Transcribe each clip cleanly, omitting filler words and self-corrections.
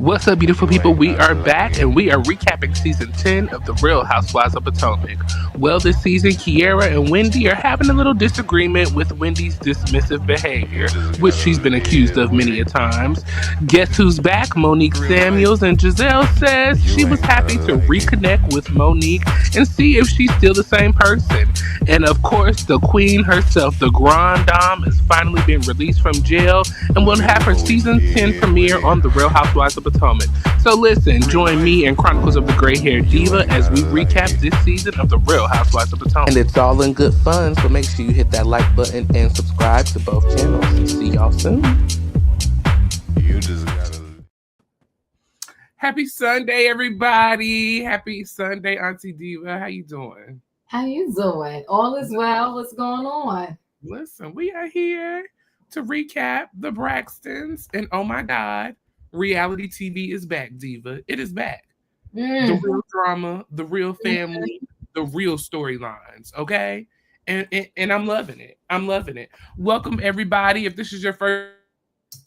What's up, beautiful people? We are back and we are recapping season 10 of The Real Housewives of Potomac. Well, this season, Kiera and Wendy are having a little disagreement with Wendy's dismissive behavior, which she's been accused of many a times. Guess who's back? Monique Samuels, and Giselle says she was happy to reconnect with Monique and see if she's still the same person. And of course, the queen herself, the Grand Dame, has finally been released from jail and will have her season 10 premiere on The Real Housewives of Potomac. So listen, join me and Chronicles of the Gray Haired Diva as we recap this season of The Real Housewives of Potomac. And it's all in good fun, so make sure you hit that like button and subscribe to both channels. See y'all soon. You just gotta... Happy Sunday, everybody. Happy Sunday, Auntie Diva. How you doing? How you doing? All is well. What's going on? Listen, we are here to recap the Braxtons, and oh my God, reality TV is back, Diva. It is back. The real drama, the real family, the real storylines, okay? And I'm loving it. I'm loving it. Welcome, everybody. If this is your first,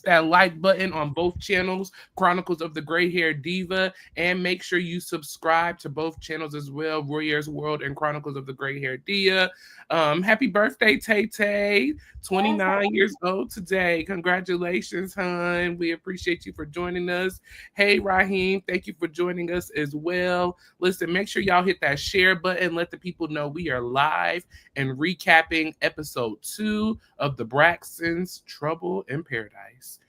that like button on both channels, Chronicles of the Gray Hair Diva, and make sure you subscribe to both channels as well, Royaire's World and Chronicles of the Gray Hair Diva. Happy birthday, Tay Tay, 29 years old today. Congratulations, hon. We appreciate you for joining us. Hey, Raheem, thank you for joining us as well. Listen, make sure y'all hit that share button. Let the people know we are live and recapping episode 2 of the Braxtons, Trouble in Paradise.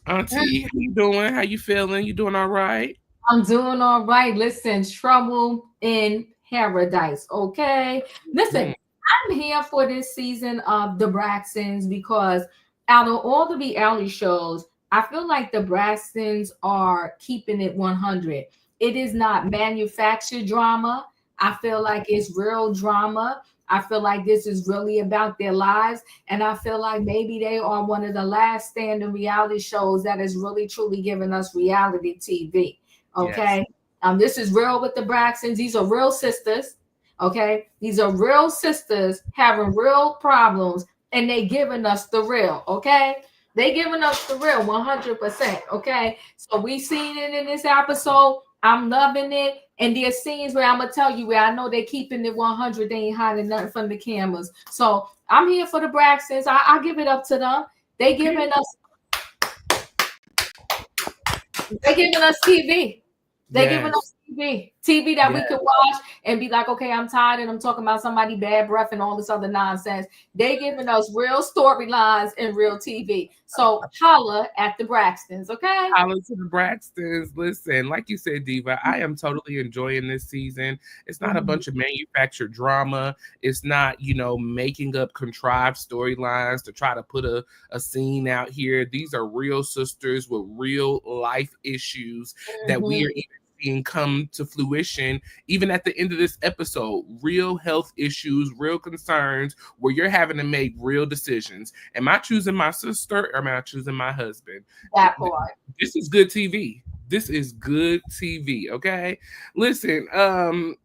Auntie, how you doing? How you feeling? You doing all right? I'm doing all right. Listen, Trouble in Paradise, okay? Listen, I'm here for this season of the Braxtons because out of all the reality shows, I feel like the Braxtons are keeping it 100. It is not manufactured drama. I feel like it's real drama. I feel like this is really about their lives. And I feel like maybe they are one of the last standing reality shows that is really, truly giving us reality TV. Okay. Yes. This is real with the Braxtons. These are real sisters. Okay. These are real sisters having real problems and they giving us the real. Okay. They giving us the real 100%. Okay. So we seen it in this episode. I'm loving it. And there's scenes where I'm going to tell you where I know they're keeping it 100. They ain't hiding nothing from the cameras. So I'm here for the Braxtons. I give it up to them. They giving us TV. They're giving us TV that we can watch and be like, okay, I'm tired and I'm talking about somebody bad breath and all this other nonsense. They giving us real storylines and real TV. So holla at the Braxtons, okay? Holla to the Braxtons. Listen, like you said, Diva, I am totally enjoying this season. It's not a bunch of manufactured drama. It's not, making up contrived storylines to try to put a scene out here. These are real sisters with real life issues that we are even seeing come to fruition, even at the end of this episode. Real health issues, real concerns, where you're having to make real decisions. Am I choosing my sister or am I choosing my husband? That part. This is good TV. This is good TV, okay? Listen,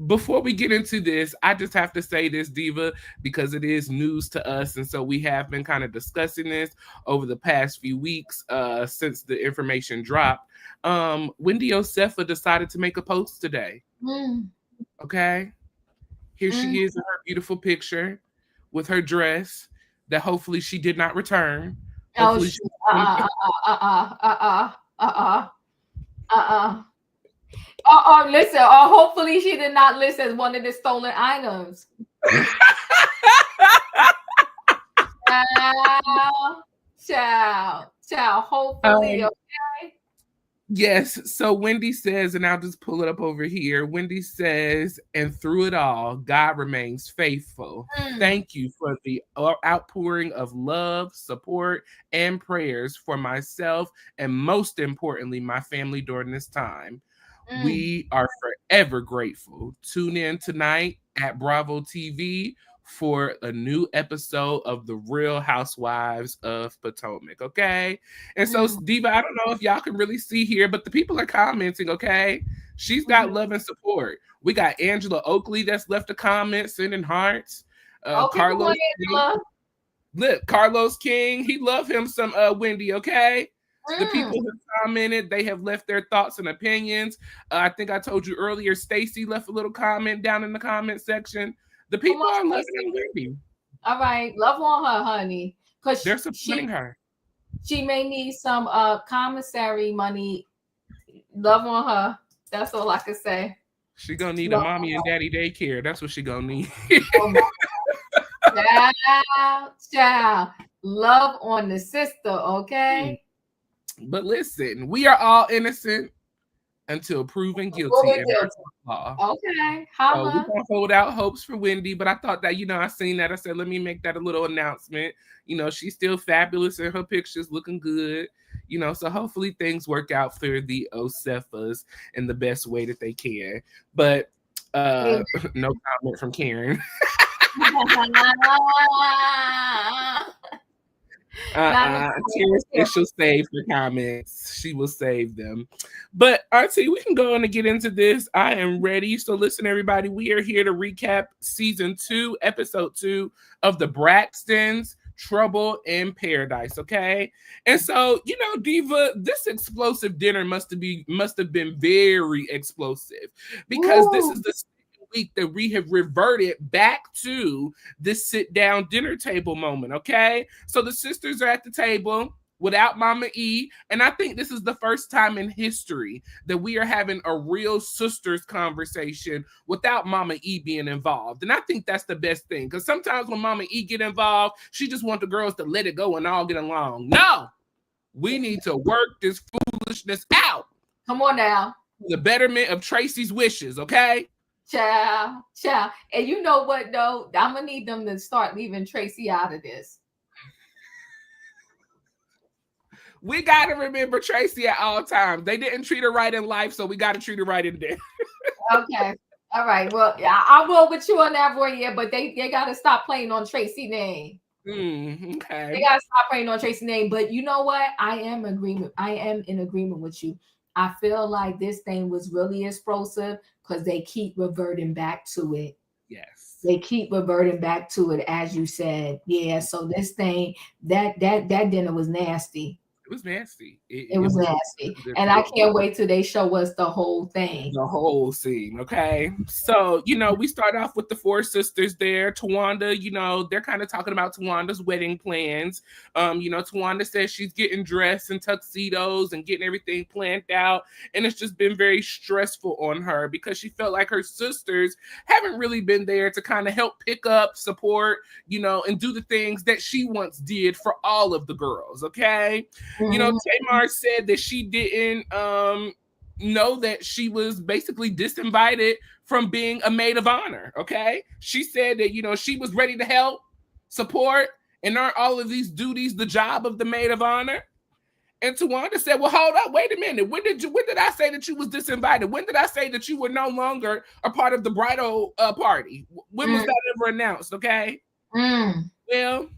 before we get into this, I just have to say this, Diva, because it is news to us. And so we have been kind of discussing this over the past few weeks since the information dropped. Wendy Yosefa decided to make a post today. Okay. Here she is in her beautiful picture with her dress that hopefully she did not return. Hopefully listen, or hopefully she did not list as one of the stolen items. Child, hopefully, okay. Yes, so Wendy says, and I'll just pull it up over here. Wendy says, and through it all, God remains faithful. Thank you for the outpouring of love, support, and prayers for myself, and most importantly, my family during this time. We are forever grateful. Tune in tonight at Bravo TV for a new episode of The Real Housewives of Potomac, okay? And so, Diva, I don't know if y'all can really see here, but the people are commenting, okay? She's got love and support. We got Angela Oakley that's left a comment, sending hearts. Carlos King. Look, Carlos King, he love him some Wendy, okay? The people who commented, they have left their thoughts and opinions. I think I told you earlier, Stacy left a little comment down in the comment section. The people are loving and Wendy. All right, love on her, honey, because they're supporting her. She may need some commissary money. Love on her. That's all I can say. She gonna need a mommy and daddy daycare. That's what she gonna need. Child. Love on the sister, okay? But listen, we are all innocent until proven guilty in our law. Okay. So we're gonna hold out hopes for Wendy, but I thought that, I seen that. I said, let me make that a little announcement. She's still fabulous in her pictures, looking good. So hopefully things work out for the Osefas in the best way that they can. But no comment from Karen. She'll save the comments. She will save them. But Auntie, we can go on and get into this. I am ready. So listen, everybody, we are here to recap season 2, episode 2 of the Braxtons, Trouble in Paradise. Okay. And so, Diva, this explosive dinner must have been very explosive, because this is the week that we have reverted back to this sit down dinner table moment. Okay, so the sisters are at the table without Mama E, and I think this is the first time in history that we are having a real sisters conversation without Mama E being involved. And I think that's the best thing, because sometimes when Mama E get involved, she just wants the girls to let it go and all get along. No, we need to work this foolishness out. Come on now. The betterment of Tracy's wishes. Okay. Child. And you know what, though? I'm going to need them to start leaving Tracy out of this. We got to remember Tracy at all times. They didn't treat her right in life, so we got to treat her right in death. Okay. All right. Well, I will with you on that, Royaire, but they got to stop playing on Tracy's name. Okay. They got to stop playing on Tracy's name. But you know what? I am in agreement with you. I feel like this thing was really explosive because they keep reverting back to it. Yes. They keep reverting back to it, as you said. Yeah. So this thing, that dinner was nasty. It was nasty. It was nasty. And I can't wait till they show us the whole thing. The whole scene, okay? So, we start off with the 4 sisters there. Towanda, they're kind of talking about Tawanda's wedding plans. Towanda says she's getting dressed in tuxedos and getting everything planned out. And it's just been very stressful on her because she felt like her sisters haven't really been there to kind of help pick up, support, and do the things that she once did for all of the girls, okay? Tamar said that she didn't know that she was basically disinvited from being a maid of honor. Okay. She said that, she was ready to help, support, and aren't all of these duties the job of the maid of honor? And Towanda said, well, hold up, wait a minute. When did I say that you was disinvited? When did I say that you were no longer a part of the bridal party? When was that ever announced? Okay. Well,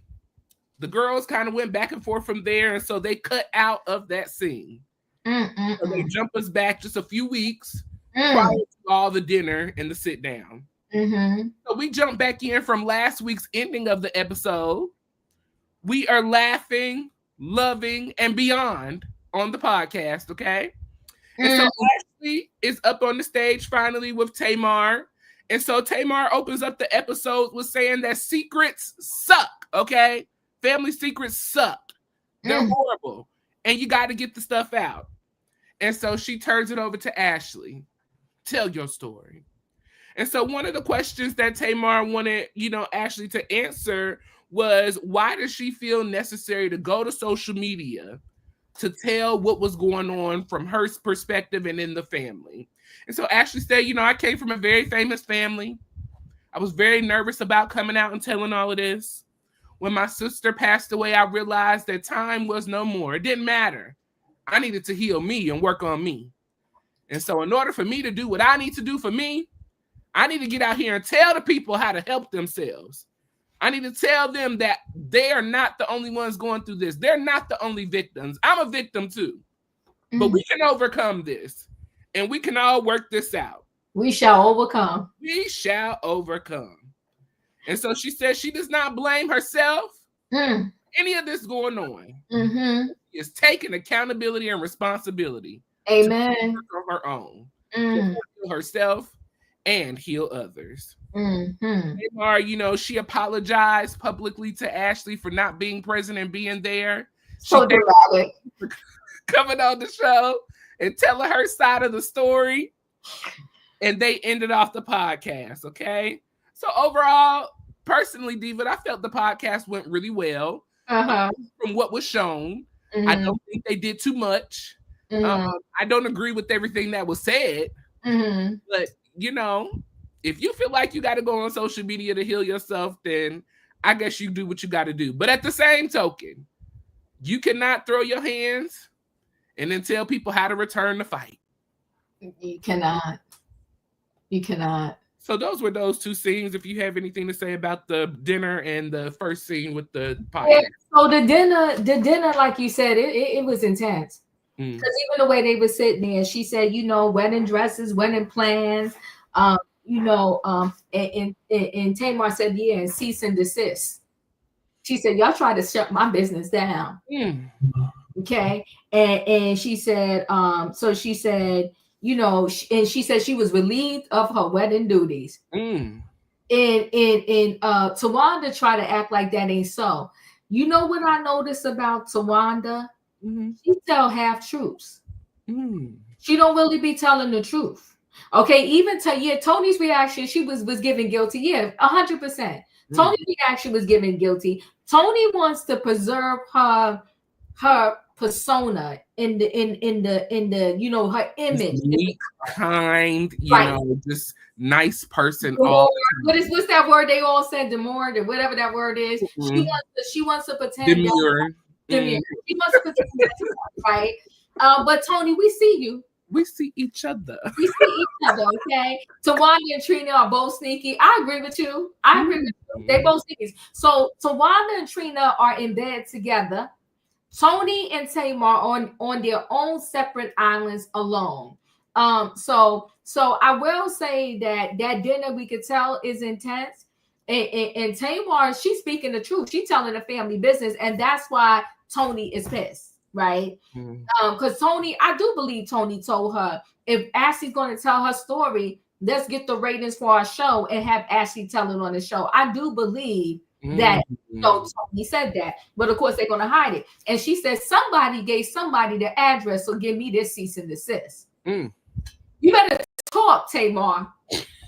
the girls kind of went back and forth from there, and so they cut out of that scene. So they jump us back just a few weeks prior to all the dinner and the sit down. So we jump back in from last week's ending of the episode. We are laughing, loving, and beyond on the podcast, okay? And so Ashlee is up on the stage finally with Tamar. And so Tamar opens up the episode with saying that secrets suck, okay? Family secrets suck. They're horrible. And you got to get the stuff out. And so she turns it over to Ashlee. Tell your story. And so one of the questions that Tamar wanted, Ashlee to answer was, why does she feel necessary to go to social media to tell what was going on from her perspective and in the family? And so Ashlee said, I came from a very famous family. I was very nervous about coming out and telling all of this. When my sister passed away, I realized that time was no more. It didn't matter. I needed to heal me and work on me. And so in order for me to do what I need to do for me, I need to get out here and tell the people how to help themselves. I need to tell them that they are not the only ones going through this. They're not the only victims. I'm a victim too. But we can overcome this. And we can all work this out. We shall overcome. We shall overcome. And so she says she does not blame herself. any of this going on, is taking accountability and responsibility. Amen. On her own. To heal herself and heal others. Tamar, you know, she apologized publicly to Ashlee for not being present and being there. So dramatic. Coming on the show and telling her side of the story. And they ended off the podcast, okay? So overall, personally, Diva, I felt the podcast went really well. From what was shown. I don't think they did too much. I don't agree with everything that was said. But, you know, if you feel like you got to go on social media to heal yourself, then I guess you do what you got to do. But at the same token, you cannot throw your hands and then tell people how to return the fight. You cannot. You cannot. So those were those two scenes. If you have anything to say about the dinner and the first scene with the podcast. Yeah, so the dinner, like you said, it was intense. Because even the way they were sitting there, she said, you know, wedding dresses, wedding plans, you know, and Tamar said, yeah, and cease and desist. She said, y'all try to shut my business down. Okay. And she said, so she said, you know, and she said she was relieved of her wedding duties. And Towanda tried to act like that ain't so. You know what I noticed about Towanda? She tell half truths. She don't really be telling the truth. Okay, even Toni's reaction, she was giving guilty. Yeah, 100%. Toni's reaction was giving guilty. Toni wants to preserve her persona in the you know, her image. Unique, kind, you know, just nice person. What's that word they all said? Demure, or whatever that word is. She wants to pretend. Demure. She wants to pretend, right? But Toni, we see you. We see each other. We see each other, okay? Towanda and Trina are both sneaky. I agree with you. They both sneaky. So Towanda and Trina are in bed together. Toni and Tamar on their own separate islands alone. So I will say that dinner we could tell is intense. And Tamar, she's speaking the truth. She's telling the family business, and that's why Toni is pissed, right? Because Toni, I do believe Toni told her, if Ashlee's going to tell her story, let's get the ratings for our show and have Ashlee tell it on the show. I do believe that Toni said that, but of course they're going to hide it. And she said somebody gave somebody the address, so give me this cease and desist. You better talk, Tamar.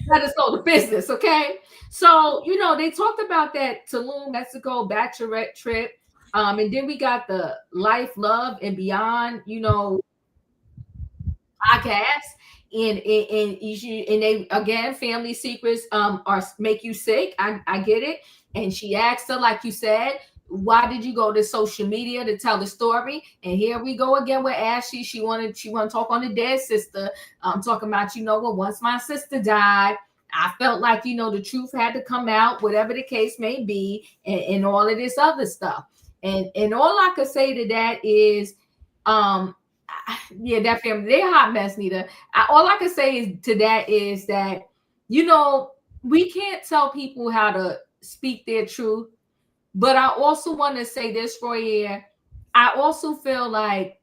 Let us know the business, okay? So, you know, they talked about that Tulum, Mexico bachelorette trip. And then we got the Life, Love, and Beyond, you know, podcast. And they, again, family secrets are make you sick. I get it. And she asked her, like you said, why did you go to social media to tell the story? And here we go again with Ashlee. She wanted to talk on the dead sister. Talking about, you know what, once my sister died, I felt like, you know, the truth had to come out, whatever the case may be, and all of this other stuff. And all I could say to that is, yeah, that family, they're a hot mess, Nita. All I could say to that is that, you know, we can't tell people how to speak their truth. But I also want to say this, Royaire. I also feel like,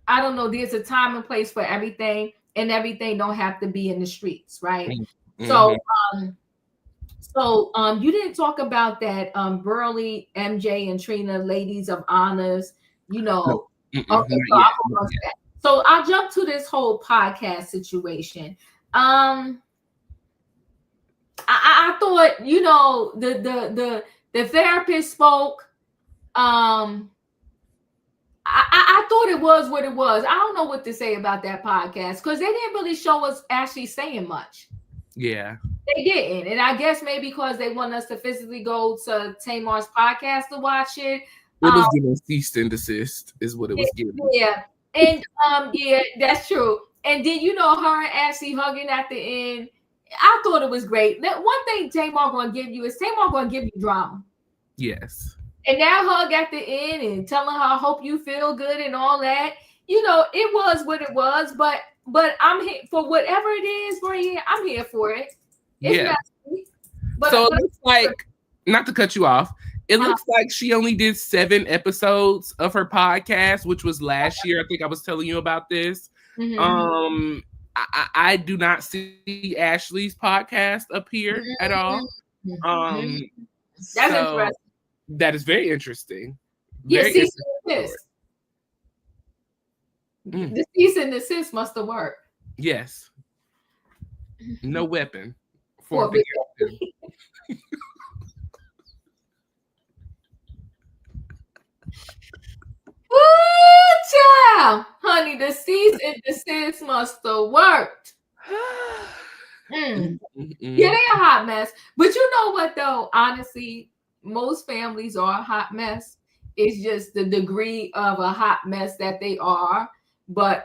I don't know, there's a time and place for everything, and everything don't have to be in the streets, right? So you didn't talk about that Burley, MJ, and Trina, ladies of honors, you know. Okay, so I'll jump to this whole podcast situation. I thought, you know, the therapist spoke. I thought it was what it was. I don't know what to say about that podcast because they didn't really show us actually saying much. Yeah. They didn't. And I guess maybe because they want us to physically go to Tamar's podcast to watch it. It was giving cease and desist is what it was giving. Yeah. And yeah, that's true. And then, you know, her and Ashlee hugging at the end. I thought it was great. That one thing Tamar going to give you is Tamar going to give you drama. Yes. And that hug at the end and telling her, I hope you feel good and all that. You know, it was what it was, but I'm here for whatever it is, Royaire. I'm here for it. It's yeah. But so it looks like, not to cut you off, It looks like she only did 7 episodes of her podcast, which was last year. I think I was telling you about this. Mm-hmm. I do not see Ashlee's podcast up here at all. Mm-hmm. That's So interesting. that is very interesting. Yeah, Very cease interesting. and desist. The cease and desist must have worked. Yes. No weapon For formed against him. Ooh, child. Honey, the cease and desist must have worked. Yeah, they a hot mess. But you know what though? Honestly, most families are a hot mess. It's just the degree of a hot mess that they are. But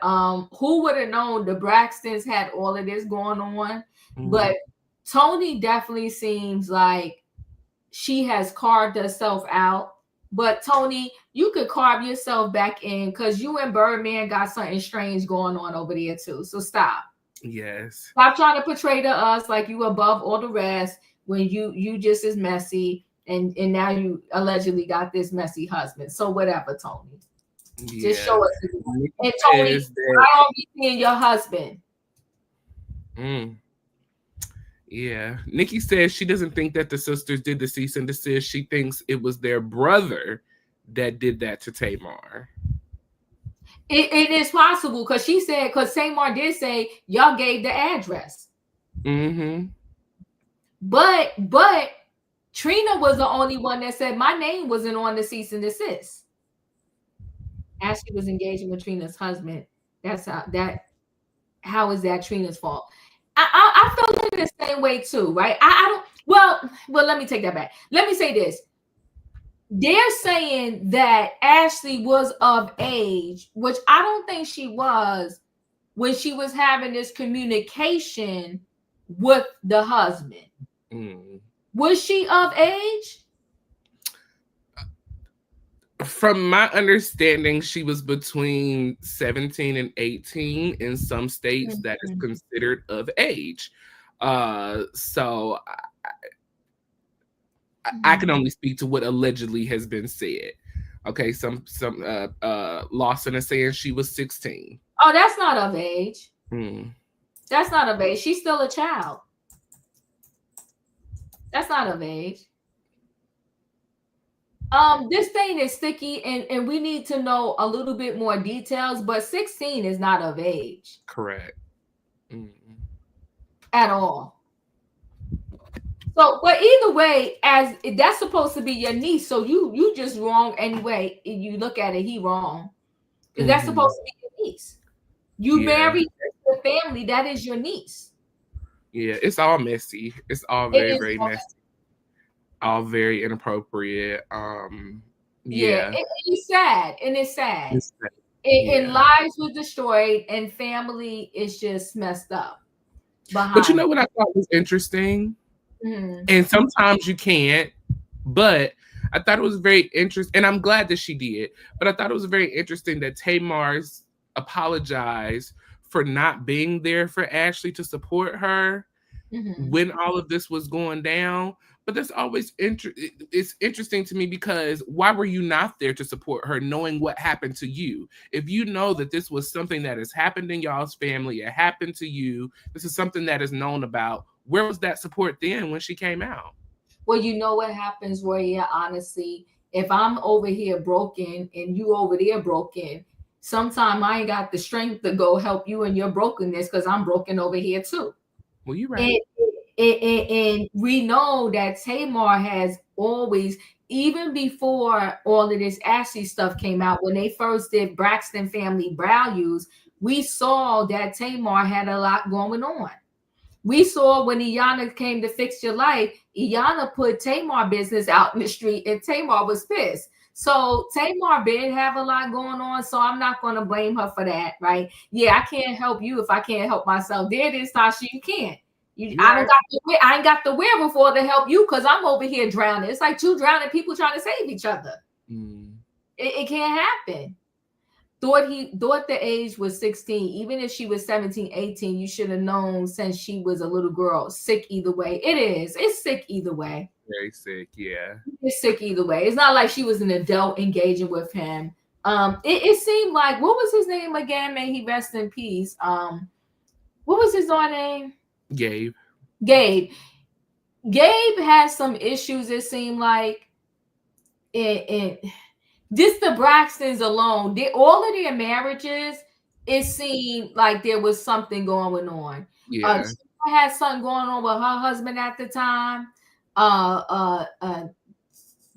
who would have known the Braxtons had all of this going on? But Toni definitely seems like she has carved herself out. But Toni, you could carve yourself back in because you and Birdman got something strange going on over there too. So stop. Yes. Stop trying to portray to us like you above all the rest when you just as messy and now you allegedly got this messy husband. So whatever, Toni. Yeah. Just show us. And Toni, why are we seeing your husband? Yeah. Nikki says she doesn't think that the sisters did the cease and desist. She thinks it was their brother that did that to Tamar. It is possible because she said, because Tamar did say y'all gave the address. But Trina was the only one that said my name wasn't on the cease and desist. Ashlee was engaging with Trina's husband. That's how is that Trina's fault? I feel in the same way too, right? I don't. Well, let me take that back. Let me say this. They're saying that Ashlee was of age, which I don't think she was when she was having this communication with the husband. Was she of age? From my understanding, she was between 17 and 18. In some states, that is considered of age. So I can only speak to what allegedly has been said. Okay, some Lawson is saying she was 16. Oh, that's not of age. That's not of age. She's still a child. That's not of age. This thing is sticky and we need to know a little bit more details, but 16 is not of age. Correct. At all. So, but either way, as that's supposed to be your niece, so you just wrong anyway. If you look at it, he wrong. Because that's supposed to be your niece. You married the family, that is your niece. Yeah, it's all messy. It's all very messy. All very inappropriate. Yeah. It's sad. And it's sad. And lives were destroyed and family is just messed up. But you know what I thought was interesting? And sometimes you can't, but I thought it was very interesting, and I'm glad that she did, but I thought it was very interesting that Tamar's apologized for not being there for Ashlee to support her when all of this was going down. But that's always it's interesting to me because why were you not there to support her knowing what happened to you? If you know that this was something that has happened in y'all's family, it happened to you, this is something that is known about, where was that support then when she came out? Well, you know what happens, Royaire, honestly, if I'm over here broken and you over there broken, sometimes I ain't got the strength to go help you in your brokenness because I'm broken over here too. Well, you're right. And we know that Tamar has always, even before all of this Ashlee stuff came out, when they first did Braxton Family Values, we saw that Tamar had a lot going on. We saw when Iyanla came to Fix Your Life, Iyanla put Tamar business out in the street and Tamar was pissed. So Tamar did have a lot going on, so I'm not going to blame her for that, right? Yeah, I can't help you if I can't help myself. There it is, Tasha, you can't. I ain't got the wherewithal to help you because I'm over here drowning. It's like two drowning people trying to save each other. It can't happen. Thought the age was 16. Even if she was 17, 18, you should have known since she was a little girl. Sick either way. It is. It's sick either way. very sick. Yeah. He's sick either way. It's not like she was an adult engaging with him. It seemed like, what was his name again? May he rest in peace. What was his name? Gabe. Gabe has some issues. It seemed like it just the Braxtons alone, all of their marriages, it seemed like there was something going on. Yeah. She had something going on with her husband at the time.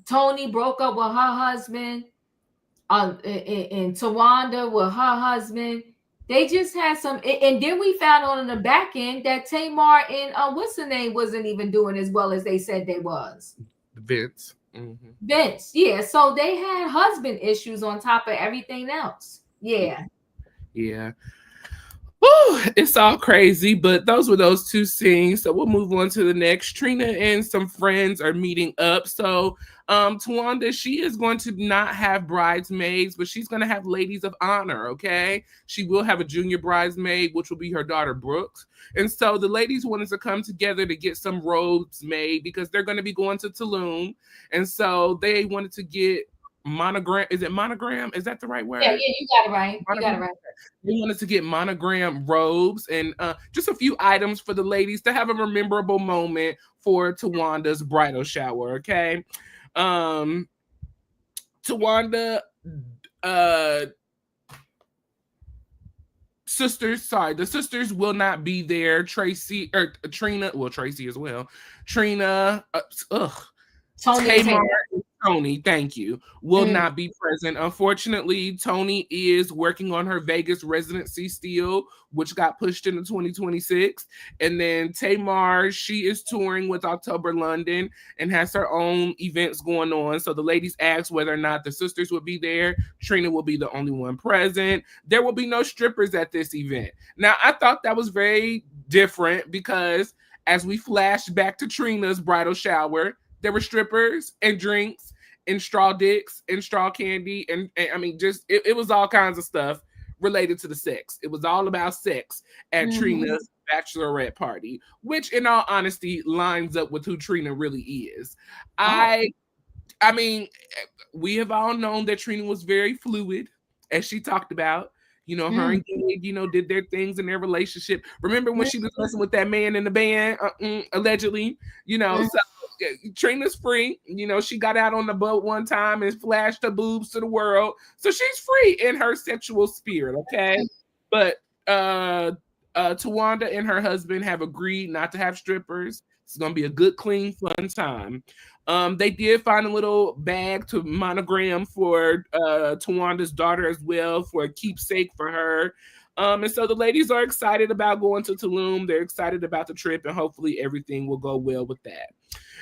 Toni broke up with her husband. And Towanda with her husband. They just had some, and then we found out on the back end that Tamar and what's the name wasn't even doing as well as they said they was. Vince. Mm-hmm. Vince, yeah. So they had husband issues on top of everything else. Yeah. Yeah. Woo, it's all crazy, but those were those two scenes. So we'll move on to the next. Trina and some friends are meeting up. So Towanda, she is going to not have bridesmaids, but she's going to have ladies of honor, okay? She will have a junior bridesmaid, which will be her daughter, Brooks. And so the ladies wanted to come together to get some robes made because they're going to be going to Tulum. And so they wanted to get monogram. Is it monogram? Is that the right word? Yeah, you got it right. You got it right. They wanted to get monogram robes and just a few items for the ladies to have a memorable moment for Towanda's bridal shower. Okay, Towanda, sisters. Sorry, the sisters will not be there. Tracy or Trina. Well, Tracy as well. Trina. Toni, thank you, will not be present. Unfortunately, Toni is working on her Vegas residency still, which got pushed into 2026. And then Tamar, she is touring with October London and has her own events going on. So the ladies asked whether or not the sisters would be there. Trina will be the only one present. There will be no strippers at this event. Now, I thought that was very different because as we flashed back to Trina's bridal shower, there were strippers and drinks and straw dicks and straw candy. And I mean, just, it was all kinds of stuff related to the sex. It was all about sex at Trina's bachelorette party, which in all honesty lines up with who Trina really is. I mean, we have all known that Trina was very fluid, as she talked about. You know, her and Gabe, you know, did their things in their relationship. Remember when she was messing with that man in the band, allegedly, you know, so Trina's free. You know, she got out on the boat one time and flashed her boobs to the world. So she's free in her sexual spirit, okay? But Towanda and her husband have agreed not to have strippers. It's going to be a good, clean, fun time. They did find a little bag to monogram for Towanda's daughter as well for a keepsake for her. And so the ladies are excited about going to Tulum. They're excited about the trip, and hopefully everything will go well with that.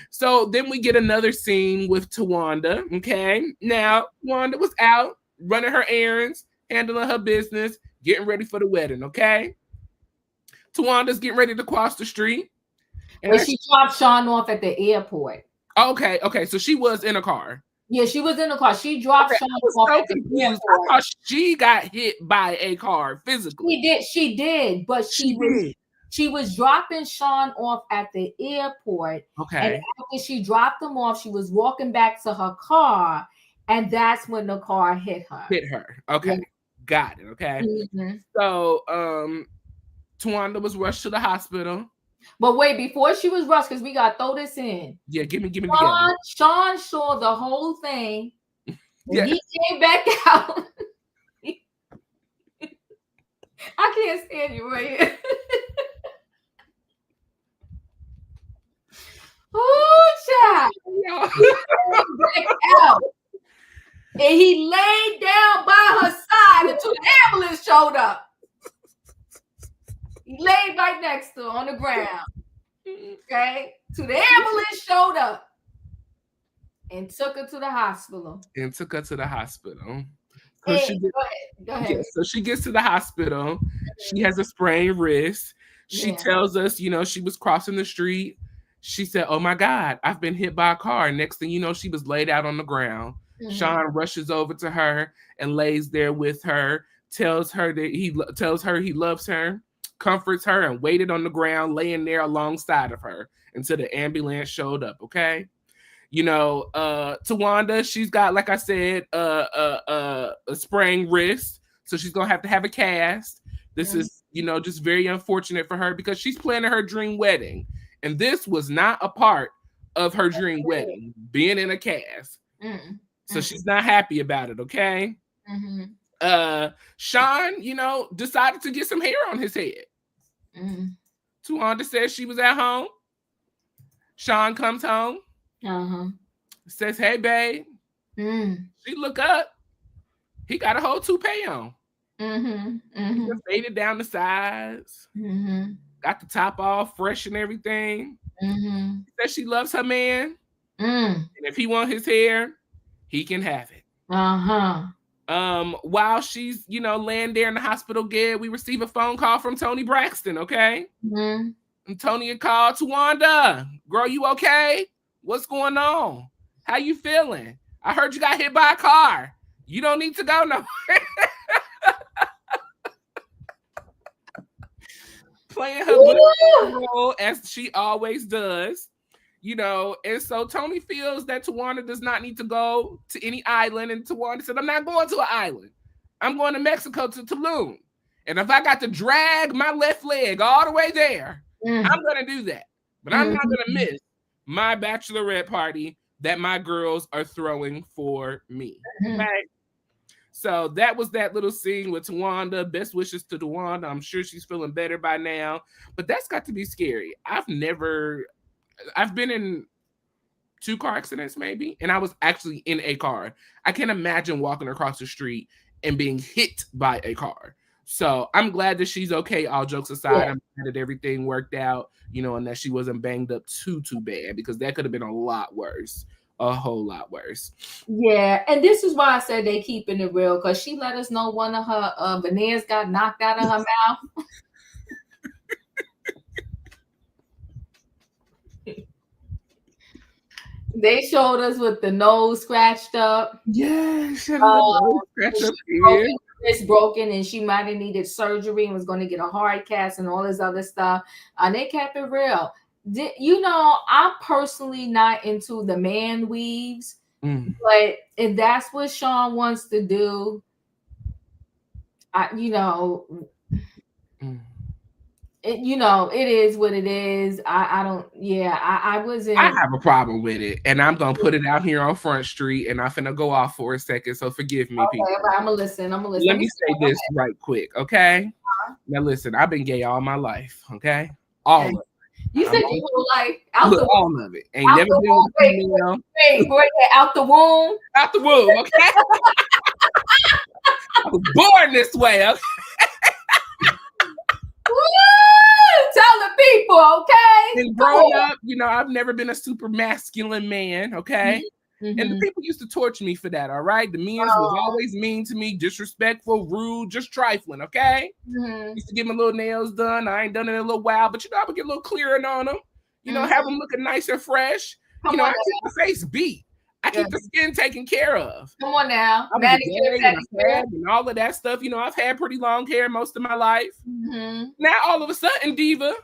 So then we get another scene with Towanda. Okay. Now, Towanda was out running her errands, handling her business, getting ready for the wedding. Okay. Tawanda's getting ready to cross the street. And she dropped Sean off at the airport. Okay. So she was in a car. Yeah, she was in a car. She dropped Sean off at the airport. I thought she got hit by a car physically. She did, but she was dropping Sean off at the airport. Okay. And after she dropped him off, she was walking back to her car, and that's when the car hit her. Okay. Yeah. Got it. Okay. So Towanda was rushed to the hospital. But wait, before she was rushed, because we got to throw this in. Yeah, give me Sean saw the whole thing. Yeah. He came back out. I can't stand you right here. Oh, child. He came back out. And he laid down by her side until the ambulance showed up. He laid right next to her on the ground. Okay? Till the ambulance showed up and took her to the hospital. Go ahead. Yeah, so she gets to the hospital. She has a sprained wrist. She tells us, you know, she was crossing the street. She said, "Oh my God, I've been hit by a car." Next thing you know, she was laid out on the ground. Sean rushes over to her and lays there with her, tells her he loves her, comforts her, and waited on the ground, laying there alongside of her until the ambulance showed up. Okay. Towanda, she's got, like I said, a sprained wrist, so she's gonna have to have a cast. This is, just very unfortunate for her because she's planning her dream wedding, and this was not a part of her dream wedding, being in a cast. So she's not happy about it. Okay. Sean, decided to get some hair on his head. Towanda says she was at home. Sean comes home. Says, "Hey, babe." She look up. He got a whole toupee on. He just faded down the sides. Got the top off, fresh and everything. She says she loves her man. And if he wants his hair, he can have it. While she's, laying there in the hospital bed, we receive a phone call from Toni Braxton, okay? And Toni had called Towanda. "Girl, you okay? What's going on? How you feeling? I heard you got hit by a car. You don't need to go nowhere." Playing her role as she always does. And so Toni feels that Towanda does not need to go to any island, and Towanda said, "I'm not going to an island. I'm going to Mexico, to Tulum. And if I got to drag my left leg all the way there, I'm going to do that. But I'm not going to miss my bachelorette party that my girls are throwing for me." Okay? So that was that little scene with Towanda. Best wishes to Towanda. I'm sure she's feeling better by now. But that's got to be scary. I've been in 2 car accidents maybe, and I was actually in a car. I can't imagine walking across the street and being hit by a car. So I'm glad that she's okay, all jokes aside. I'm glad that everything worked out, and that she wasn't banged up too bad, because that could have been a lot worse. A whole lot worse. Yeah, and this is why I said they keeping it real, because she let us know one of her veneers got knocked out of her mouth. They showed us with the nose scratched up. Yeah, it's broken, and she might have needed surgery and was going to get a hard cast and all this other stuff. And they kept it real. I'm personally not into the man weaves, but if that's what Sean wants to do, it is what it is. I wasn't. I have a problem with it, and I'm gonna put it out here on Front Street, and I'm finna go off for a second. So forgive me, people. I'm gonna listen. Let me say this right quick, okay? Now listen, I've been gay all my life, okay? All of it. You said your whole life. All of it. Ain't never been with a female. Out the womb. Out the womb, okay? I was born this way, okay? Tell the people, okay? And growing up, I've never been a super masculine man, okay? And the people used to torture me for that, all right? The men was always mean to me, disrespectful, rude, just trifling, okay? Used to get my little nails done. I ain't done it in a little while, but I would get a little clearing on them. Have them looking nice and fresh. I keep the face beat. I keep the skin taken care of. Come on now. And all of that stuff. I've had pretty long hair most of my life. Now, all of a sudden, Diva,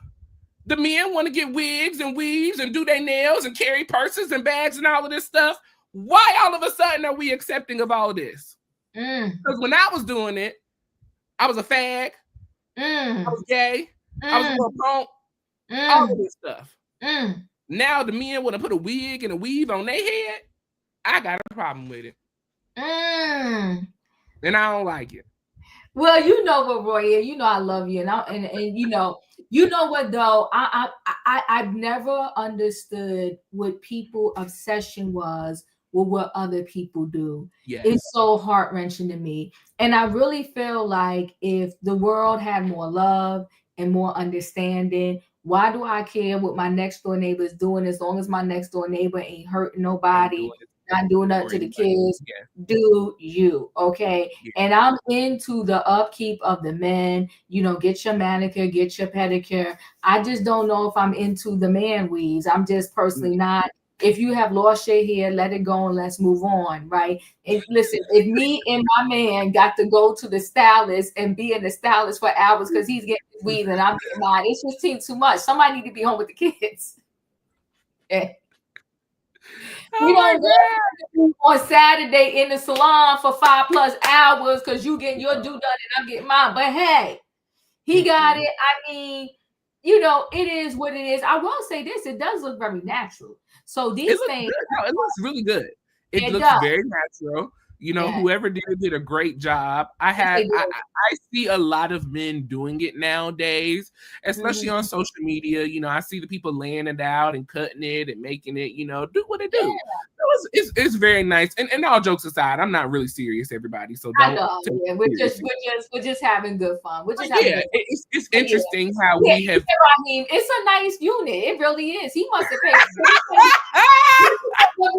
the men want to get wigs and weaves and do their nails and carry purses and bags and all of this stuff. Why all of a sudden are we accepting of all this? Because when I was doing it, I was a fag. I was gay. I was a little punk. All of this stuff. Now the men want to put a wig and a weave on their head. I got a problem with it. And I don't like it. Well, you know what, Royaire, I love you, and you know what though, I've never understood what people's obsession was with what other people do. Yes. It's so heart-wrenching to me, and I really feel like if the world had more love and more understanding, why do I care what my next door neighbor is doing as long as my next door neighbor ain't hurting nobody? Not doing nothing to the kids. Do you, okay? And I'm into the upkeep of the men. Get your manicure, get your pedicure. I just don't know if I'm into the man weaves. I'm just personally not. If you have lost your hair, let it go and let's move on, right? And listen, if me and my man got to go to the stylist and be in the stylist for hours because he's getting his weave and I'm getting mine, it's just too much. Somebody need to be home with the kids. We don't go on Saturday in the salon for 5+ hours because you getting your due done and I'm getting mine. But hey, he got it. I mean, you know, it is what it is. I will say this: it does look very natural. So these things, it looks really good. It looks very natural. You know, whoever did a great job. I see a lot of men doing it nowadays, especially on social media. You know, I see the people laying it out and cutting it and making it, you know, do what they do. It's very nice. And all jokes aside, I'm not really serious, everybody. So don't. We're just having good fun. We're just having it's interesting how we have. I mean, it's a nice unit. It really is. He must have paid. That's what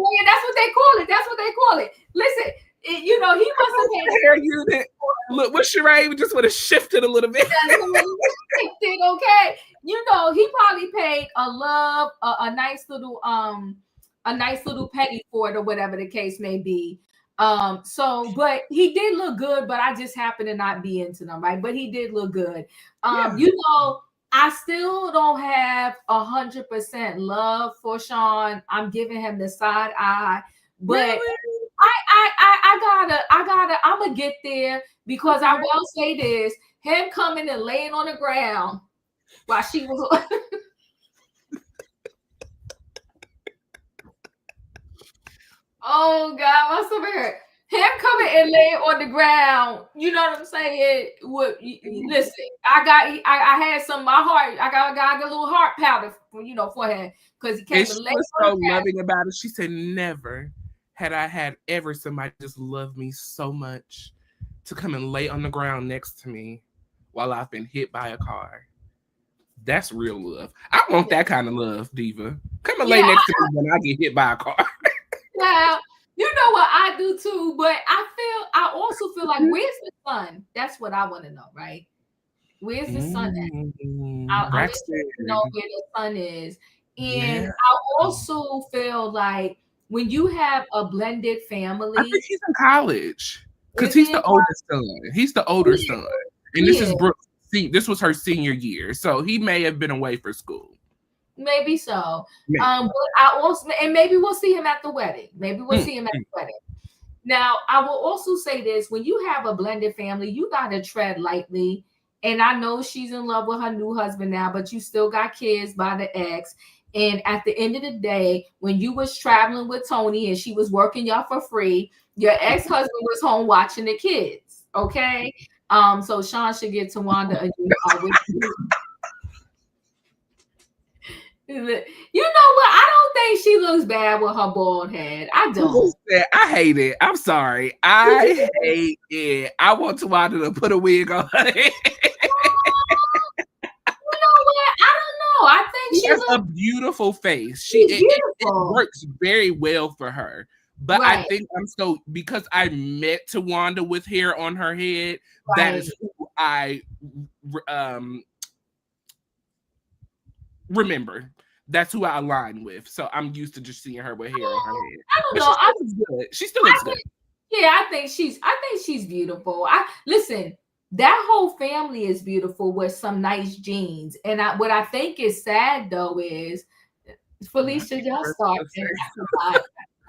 they call it. That's what they call it. Listen. You know, he must have paid hair unit. Look, what Sheree just would have shifted a little bit. Okay, you know, he probably paid a nice little penny for it or whatever the case may be. So, but he did look good. But I just happen to not be into them, right? But he did look good. You know, I still don't have 100% love for Sean. I'm giving him the side eye, but. Really? I'm gonna get there because I will say this: him coming and laying on the ground while she was. Oh God, my stomach hurt. Him coming and laying on the ground, you know what I'm saying? Listen, I had some my heart. I got a little heart powder, you know, for him because he came and lay. Was so loving about it. She said, "Never had I had ever somebody just love me so much to come and lay on the ground next to me while I've been hit by a car." That's real love. I want that kind of love, Diva. Come and lay next to me when I get hit by a car. Yeah, you know what I do too, but I also feel like, where's the sun? That's what I want to know, right? Where's the sun at? I want to know where the sun is. And I also feel like when you have a blended family, I think he's in college because he's the oldest son. He's the older son, and this is Brooke. This was her senior year, so he may have been away for school. Maybe so. But I also, and maybe we'll see him at the wedding. Now, I will also say this: when you have a blended family, you gotta tread lightly. And I know she's in love with her new husband now, but you still got kids by the ex. And at the end of the day, when you was traveling with Toni and she was working y'all for free, your ex-husband was home watching the kids. Okay. So Sean should get Towanda a You know what? I don't think she looks bad with her bald head. I don't. I hate it. I'm sorry. I hate it. I want Towanda to put a wig on her head. I think she has a beautiful face. It works very well for her. But I think because I met Towanda with hair on her head, that is who I remember. That's who I align with. So I'm used to just seeing her with hair on her head. I don't know. She still looks good. Yeah, I think she's beautiful. Listen. That whole family is beautiful with some nice genes. And what I think is sad though is Felicia just started.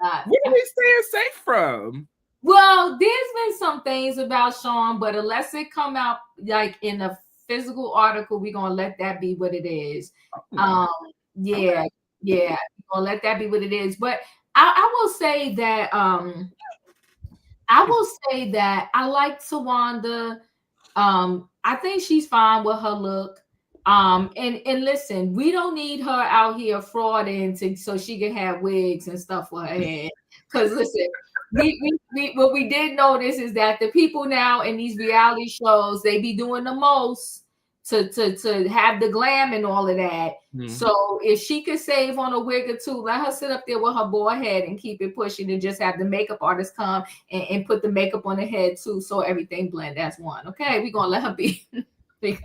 Where are we staying safe from? Well, there's been some things about Sean, but unless it come out like in a physical article, we're gonna let that be what it is. We're gonna let that be what it is. But I will say that I like Towanda. I think she's fine with her look. And listen, we don't need her out here frauding so she can have wigs and stuff for her head. Because listen, what we did notice is that the people now in these reality shows, they be doing the most to have the glam and all of that. Mm-hmm. So if she could save on a wig or two, let her sit up there with her bald head and keep it pushing and just have the makeup artist come and put the makeup on the head too, so everything blend as one. Okay, we're gonna let her be. We're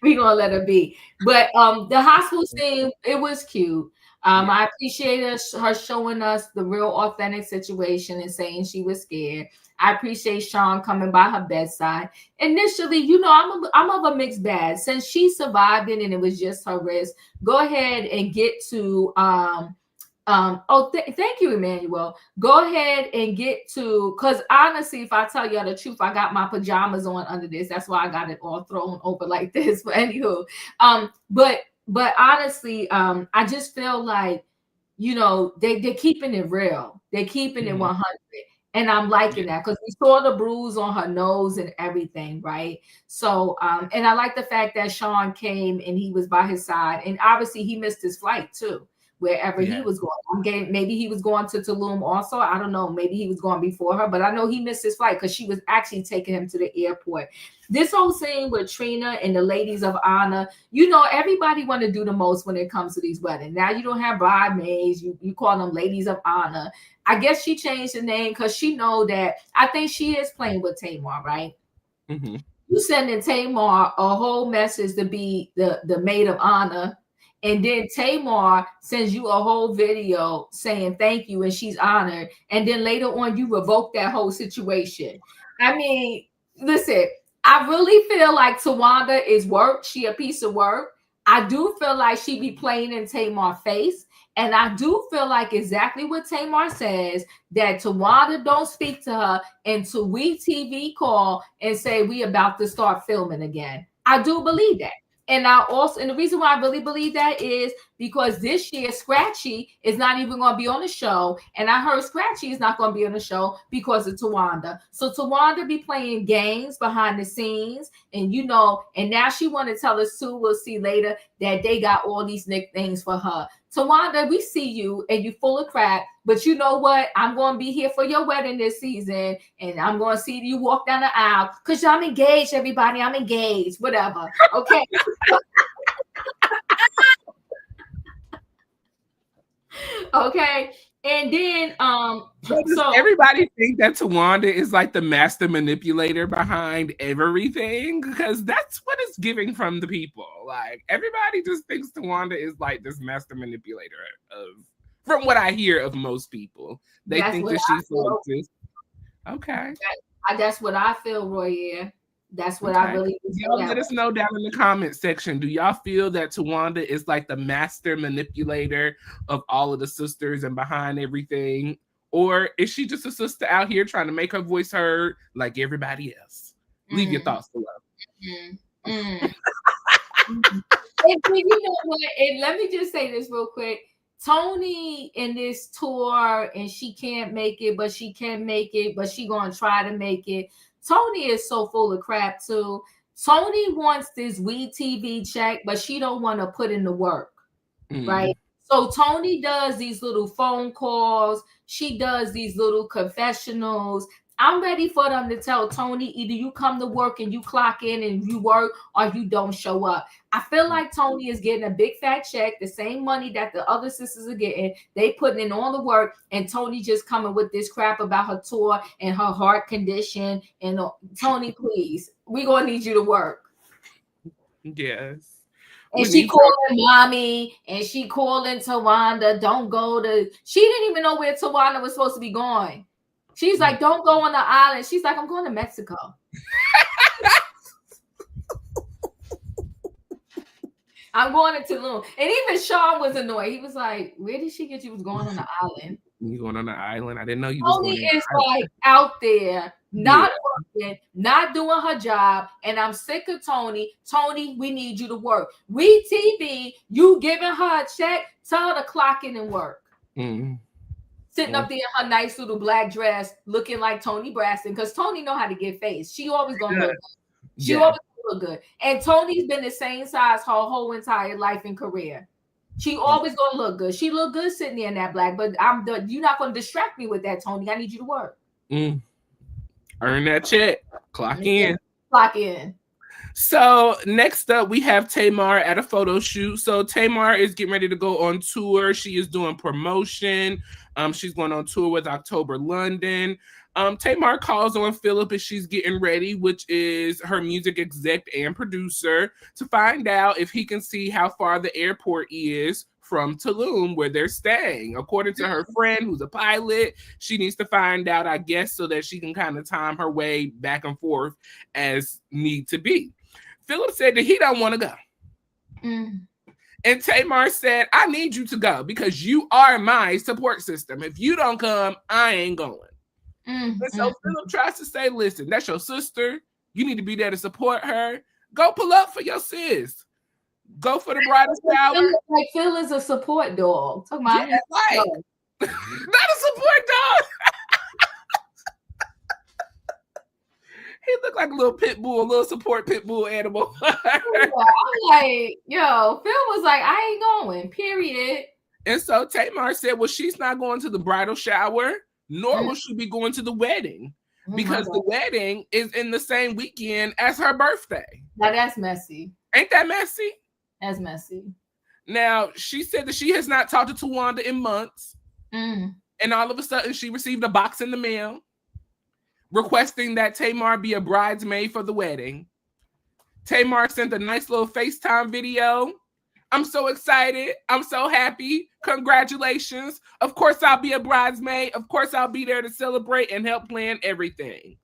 gonna let her be. But the hospital scene, it was cute. I appreciate her showing us the real authentic situation and saying she was scared. I appreciate Sean coming by her bedside. Initially, you know, I'm of a mixed bag. Since she survived it and it was just her wrist, go ahead and get to Thank you, Emmanuel. Go ahead and get to, because honestly, if I tell you the truth, I got my pajamas on under this. That's why I got it all thrown over like this. But anywho, but honestly, I just feel like, they're keeping it real. They're keeping it 100. And I'm liking that because we saw the bruise on her nose and everything, right? So, and I like the fact that Sean came and he was by his side, and obviously he missed his flight too, wherever he was going. Maybe he was going to Tulum also. I don't know. Maybe he was going before her, but I know he missed his flight because she was actually taking him to the airport. This whole scene with Trina and the ladies of honor, everybody want to do the most when it comes to these weddings. Now you don't have bridesmaids. You call them ladies of honor. I guess she changed the name because she know that I think she is playing with Tamar, right? Mm-hmm. You sending Tamar a whole message to be the maid of honor, and then Tamar sends you a whole video saying thank you and she's honored, and then later on you revoke that whole situation. I mean, listen, I really feel like Towanda is work. She a piece of work. I do feel like she be playing in Tamar's face. And I do feel like exactly what Tamar says, that Towanda don't speak to her until we TV call and say we about to start filming again. I do believe that. And the reason why I really believe that is because this year Scratchy is not even going to be on the show. And I heard Scratchy is not going to be on the show because of Towanda. So Towanda be playing games behind the scenes. And and now she want to tell us too, we'll see later, that they got all these nicknames for her. Towanda, we see you and you full of crap, but you know what? I'm going to be here for your wedding this season, and I'm going to see you walk down the aisle because I'm engaged, everybody. I'm engaged, whatever. Okay. Okay. And then so everybody think that Towanda is like the master manipulator behind everything, because that's what it's giving from the people. Like everybody just thinks Towanda is like this master manipulator from what I hear of most people. They think that she's like this. Okay. That's what I feel, Royaire. That's what I really y'all let us know down in the comment section. Do y'all feel that Towanda is like the master manipulator of all of the sisters and behind everything? Or is she just a sister out here trying to make her voice heard like everybody else? Leave your thoughts below. And you know what? And let me just say this real quick. Toni in this tour, and she can't make it, but she can make it, but she gonna try to make it. Toni is so full of crap too. Toni wants this WeTV check, but she don't want to put in the work, right? So Toni does these little phone calls. She does these little confessionals. I'm ready for them to tell Toni, either you come to work and you clock in and you work, or you don't show up. I feel like Toni is getting a big fat check, the same money that the other sisters are getting. They putting in all the work, and Toni just coming with this crap about her tour and her heart condition. And Toni, please, we gonna need you to work. Yes. And she calling mommy, and she calling Towanda. Don't go to. She didn't even know where Towanda was supposed to be going. She's like, don't go on the island. She's like, I'm going to Mexico. I'm going to Tulum. And even Sean was annoyed. He was like, where did she get you was going on the island? You going on the island? I didn't know you was Toni is like out there, not working, not doing her job. And I'm sick of Toni. Toni, we need you to work. WeTV, you giving her a check, tell her to clock in and work. Sitting up there in her nice little black dress, looking like Toni Braxton, because Toni know how to get face. She always gonna look good. She always look good. And Toni's been the same size her whole entire life and career. She always gonna look good. She look good sitting there in that black, but you're not gonna distract me with that, Toni. I need you to work. Earn that check. Clock in. Clock in. So next up, we have Tamar at a photo shoot. So Tamar is getting ready to go on tour. She is doing promotion. She's going on tour with October London. Tamar calls on Philip as she's getting ready, which is her music exec and producer, to find out if he can see how far the airport is from Tulum, where they're staying. According to her friend, who's a pilot, she needs to find out, I guess, so that she can kind of time her way back and forth as need to be. Philip said that he don't want to go. And Tamar said, I need you to go because you are my support system. If you don't come, I ain't going. And so Philip tries to say, listen, that's your sister. You need to be there to support her. Go pull up for your sis. Go for the bridal shower. Like Phil is a support dog. Talking about not a support dog. He looked like a little pit bull, a little support pit bull animal. I'm like, yo, Phil was like, I ain't going, period. And so Tamar said, well, she's not going to the bridal shower, nor will she be going to the wedding because the wedding is in the same weekend as her birthday. Now that's messy. Ain't that messy? That's messy. Now, she said that she has not talked to Towanda in months. And all of a sudden, she received a box in the mail requesting that Tamar be a bridesmaid for the wedding. Tamar sent a nice little FaceTime video. I'm so excited. I'm so happy. Congratulations. Of course, I'll be a bridesmaid. Of course, I'll be there to celebrate and help plan everything.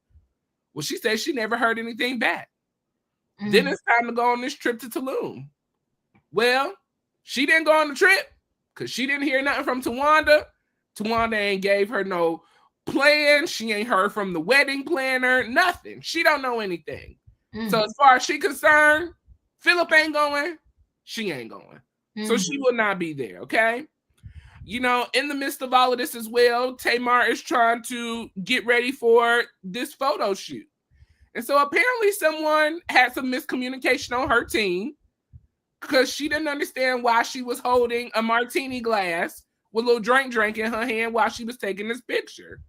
Well, she said she never heard anything back. Then it's time to go on this trip to Tulum. Well, she didn't go on the trip because she didn't hear nothing from Towanda. Towanda ain't gave her no plan. She ain't heard from the wedding planner. Nothing. She don't know anything. So as far as she concerned, Philip ain't going. She ain't going. So she will not be there, okay? You know, in the midst of all of this as well, Tamar is trying to get ready for this photo shoot. And so apparently someone had some miscommunication on her team because she didn't understand why she was holding a martini glass with a little drink in her hand while she was taking this picture.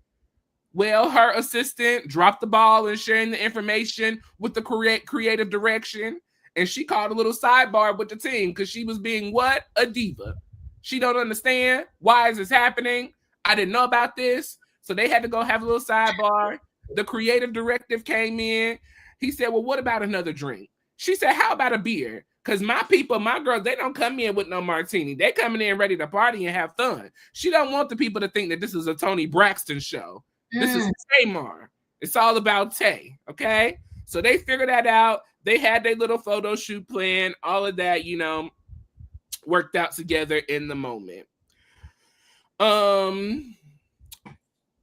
Well, her assistant dropped the ball in sharing the information with the creative direction, and she called a little sidebar with the team because she was being what? A diva. She don't understand. Why is this happening? I didn't know about this. So they had to go have a little sidebar. The creative directive came in. He said, well, what about another drink? She said, how about a beer? Because my people, my girls, they don't come in with no martini. They coming in ready to party and have fun. She don't want the people to think that this is a Toni Braxton show. This is Tamar. It's all about Tay, okay? So they figured that out. They had their little photo shoot plan. All of that, you know, worked out together in the moment.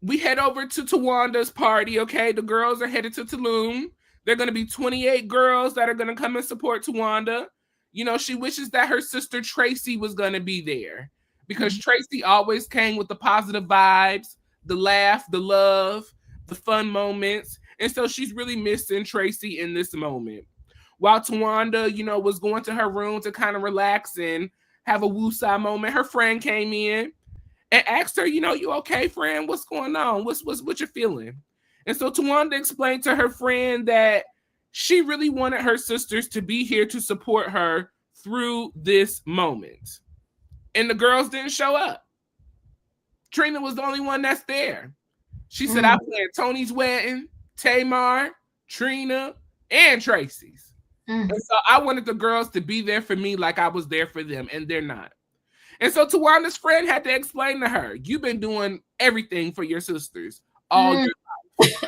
We head over to Towanda's party, okay? The girls are headed to Tulum. There are going to be 28 girls that are going to come and support Towanda. You know, she wishes that her sister Tracy was going to be there because Tracy always came with the positive vibes, the laugh, the love, the fun moments. And so she's really missing Tracy in this moment. While Towanda, you know, was going to her room to kind of relax and have a woosah moment, her friend came in and asked her, you know, you okay, friend? What's going on? What you feeling? And so Towanda explained to her friend that she really wanted her sisters to be here to support her through this moment. And the girls didn't show up. Trina was the only one that's there. She said, I planned Toni's wedding, Tamar, Trina, and Tracy's. And so I wanted the girls to be there for me like I was there for them, and they're not. And so Towanda's friend had to explain to her, you've been doing everything for your sisters all your life.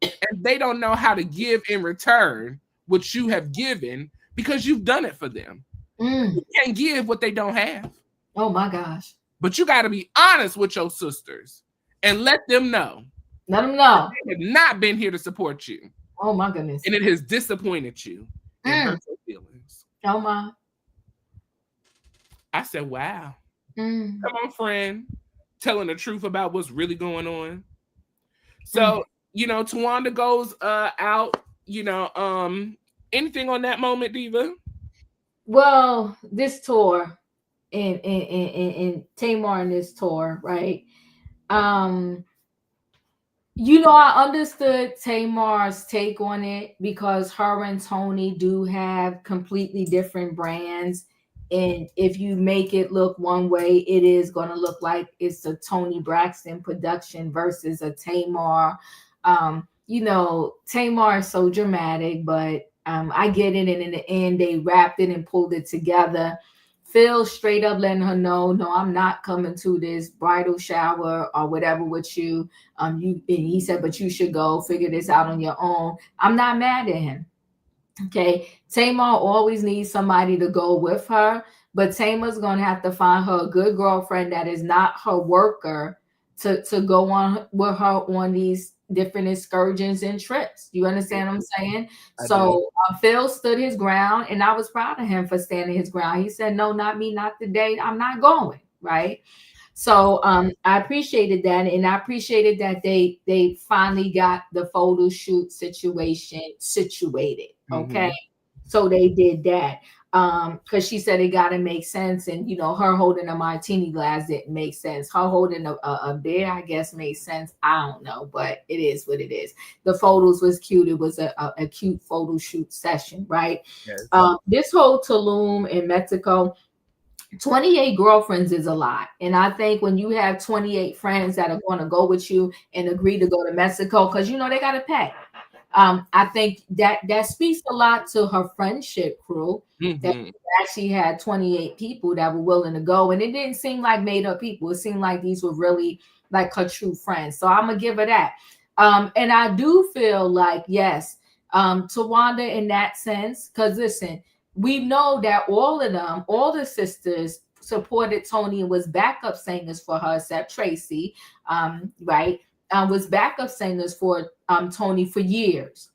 And they don't know how to give in return what you have given because you've done it for them. You can't give what they don't have. Oh my gosh. But you got to be honest with your sisters and let them know. Let them know. They have not been here to support you. Oh my goodness. And it has disappointed you and hurt your feelings. Oh my. I said, wow. Come on, friend. Telling the truth about what's really going on. So, you know, Towanda goes out, you know, anything on that moment, Diva? Well, this tour and Tamar in this tour, right? You know, I understood Tamar's take on it because her and Toni do have completely different brands. And if you make it look one way, it is going to look like it's a Toni Braxton production versus a Tamar. You know, Tamar is so dramatic, but I get it. And in the end, they wrapped it and pulled it together. Phil straight up letting her know, no, I'm not coming to this bridal shower or whatever with you. And he said, but you should go figure this out on your own. I'm not mad at him. Okay. Tamar always needs somebody to go with her, but Tamar's gonna have to find her a good girlfriend that is not her worker to go on with her on these different excursions and trips. You understand what I'm saying? So Phil stood his ground, and I was proud of him for standing his ground. He said, "No, not me, not today. I'm not going." Right. So I appreciated that, and I appreciated that they finally got the photo shoot situation situated. Okay, so they did that because she said it got to make sense, and her holding a martini glass didn't make sense. Her holding a beer, I guess, made sense. I don't know, but it is what it is. The photos was cute. It was a cute photo shoot session, right? Yes. This whole Tulum in Mexico. 28 girlfriends is a lot. And I think when you have 28 friends that are going to go with you and agree to go to Mexico, because they got to pay. I think that speaks a lot to her friendship crew that actually had 28 people that were willing to go. And it didn't seem like made up people. It seemed like these were really like her true friends. So I'm going to give her that. And I do feel like, yes, Towanda in that sense, because listen, we know that all of them, all the sisters supported Toni and was backup singers for her, except Tracy, right? Was backup singers for Toni for years.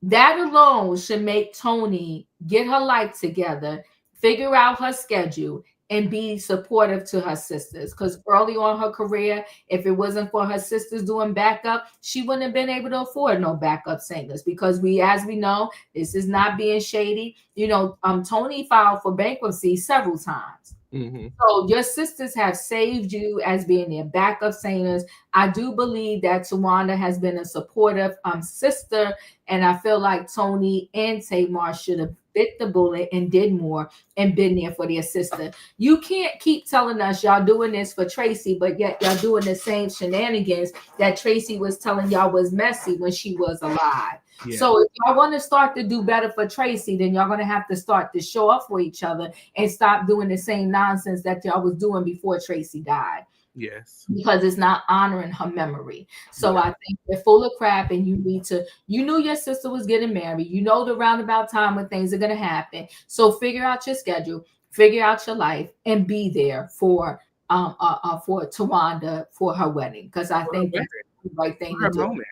That alone should make Toni get her life together, figure out her schedule, and be supportive to her sisters. Because early on her career, if it wasn't for her sisters doing backup, she wouldn't have been able to afford no backup singers. Because as we know, this is not being shady. Toni filed for bankruptcy several times. So your sisters have saved you as being their backup singers. I do believe that Towanda has been a supportive sister, and I feel like Toni and Tamar should have bit the bullet and did more and been there for their sister. You can't keep telling us y'all doing this for Tracy, but yet y'all doing the same shenanigans that Tracy was telling y'all was messy when she was alive. Yeah. So if y'all want to start to do better for Tracy, then y'all going to have to start to show up for each other and stop doing the same nonsense that y'all was doing before Tracy died. Yes. Because it's not honoring her memory. So I think they're full of crap, and you knew your sister was getting married. You know the roundabout time when things are going to happen. So figure out your schedule, figure out your life, and be there for Towanda for her wedding. Because I think that's the right thing to do. Moment.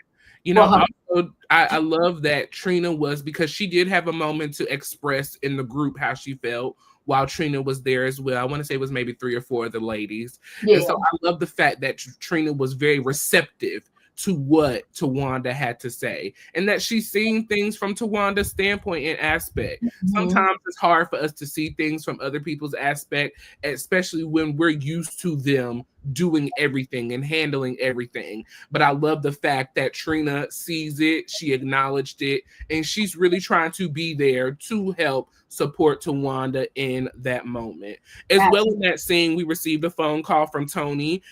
Also, I love that Trina was, because she did have a moment to express in the group how she felt while Trina was there as well. I want to say it was maybe 3 or 4 of the ladies. Yeah. And so I love the fact that Trina was very receptive to what Towanda had to say, and that she's seeing things from Towanda's standpoint and aspect. Sometimes it's hard for us to see things from other people's aspect, especially when we're used to them doing everything and handling everything. But I love the fact that Trina sees it, she acknowledged it, and she's really trying to be there to help support Towanda in that moment. As well, in that scene, we received a phone call from Toni.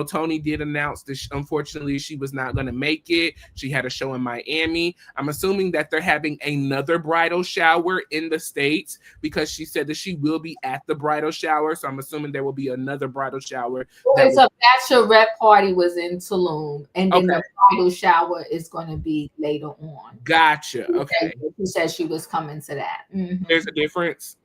Toni did announce that unfortunately she was not going to make it. She had a show in Miami. I'm assuming that they're having another bridal shower in the States, because she said that she will be at the bridal shower. So I'm assuming there will be another bridal shower. It's a bachelorette party was in Tulum, and then the bridal shower is going to be later on. Gotcha. Okay. She said she was coming to that. There's a difference.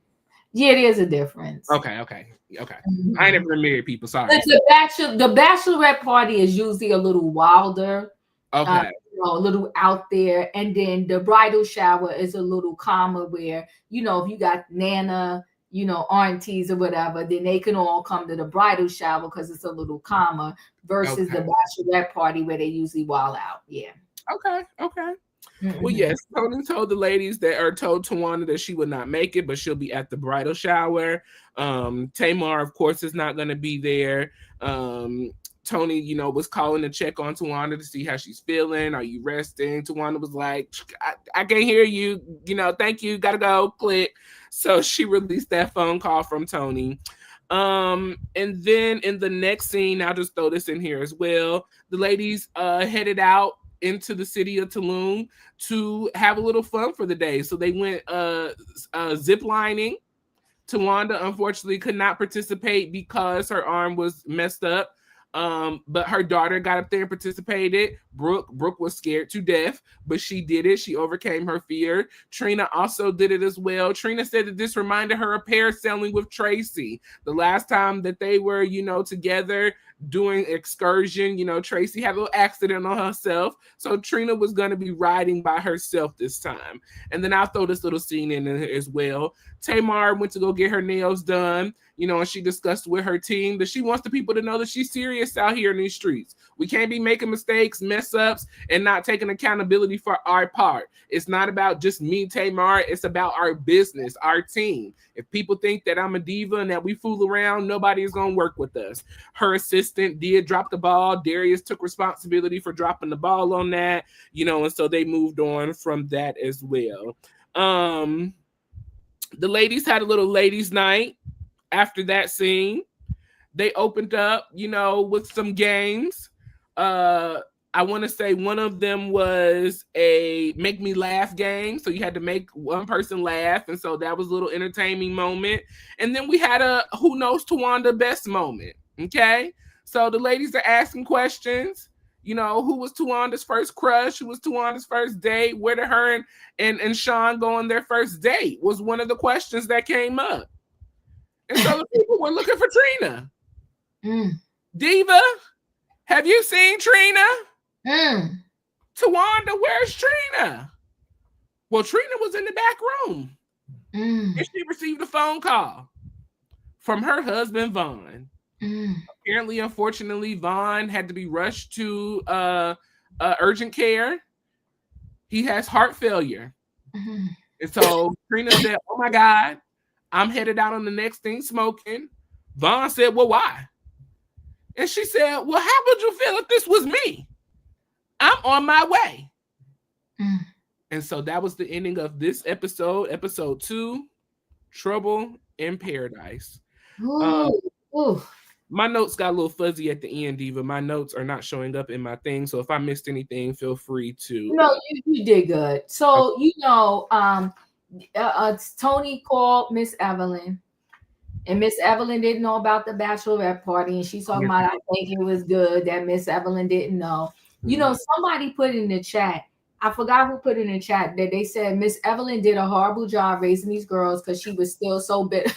Yeah, there's a difference. Okay. I ain't never married people. Sorry. The bachelorette party is usually a little wilder. Okay. A little out there, and then the bridal shower is a little calmer, where if you got Nana, aunties or whatever, then they can all come to the bridal shower because it's a little calmer versus the bachelorette party where they usually wild out. Yeah. Okay. Well, yes, Toni told the ladies told Towanda that she would not make it, but she'll be at the bridal shower. Tamar, of course, is not going to be there. Toni, was calling to check on Towanda to see how she's feeling. Are you resting? Towanda was like, I can't hear you. Thank you. Gotta go. Click. So she released that phone call from Toni. And then in the next scene, I'll just throw this in here as well. The ladies headed out into the city of Tulum to have a little fun for the day. So they went zip lining. Towanda unfortunately could not participate because her arm was messed up. But her daughter got up there and participated. Brooke was scared to death, but she did it. She overcame her fear. Trina also did it as well. Trina said that this reminded her of parasailing with Tracy. The last time that they were, together doing excursion, Tracy had a little accident on herself. So Trina was going to be riding by herself this time. And then I'll throw this little scene in as well. Tamar went to go get her nails done, and she discussed with her team that she wants the people to know that she's serious out here in these streets. We can't be making mistakes, mess ups, and not taking accountability for our part. It's not about just me, Tamar. It's about our business, our team. If people think that I'm a diva and that we fool around, nobody is going to work with us. Her assistant did drop the ball. Darius took responsibility for dropping the ball on that, and so they moved on from that as well. The ladies had a little ladies' night after that scene. They opened up, with some games. I want to say one of them was a make me laugh game. So you had to make one person laugh. And so that was a little entertaining moment. And then we had a who knows Towanda best moment. Okay. So the ladies are asking questions. Who was Tawanda's first crush? Who was Tawanda's first date? Where did her and Sean go on their first date? Was one of the questions that came up. And so the people were looking for Trina. Diva, have you seen Trina? Towanda, where's Trina? Well, Trina was in the back room. And she received a phone call from her husband, Vaughn. Apparently, unfortunately, Vaughn had to be rushed to urgent care. He has heart failure. And so Trina said, oh my God, I'm headed out on the next thing smoking. Vaughn said, well, why? And she said, well, how would you feel if this was me? I'm on my way. And so that was the ending of this episode 2, Trouble in Paradise. My notes got a little fuzzy at the end, Diva. My notes are not showing up in my thing. So if I missed anything, feel free to. No, you did good. So, Toni called Miss Evelyn. And Miss Evelyn didn't know about the bachelorette party. And she's talking about, I think it was good that Miss Evelyn didn't know. Somebody put in the chat, I forgot who put in the chat, that they said Miss Evelyn did a horrible job raising these girls because she was still so bitter.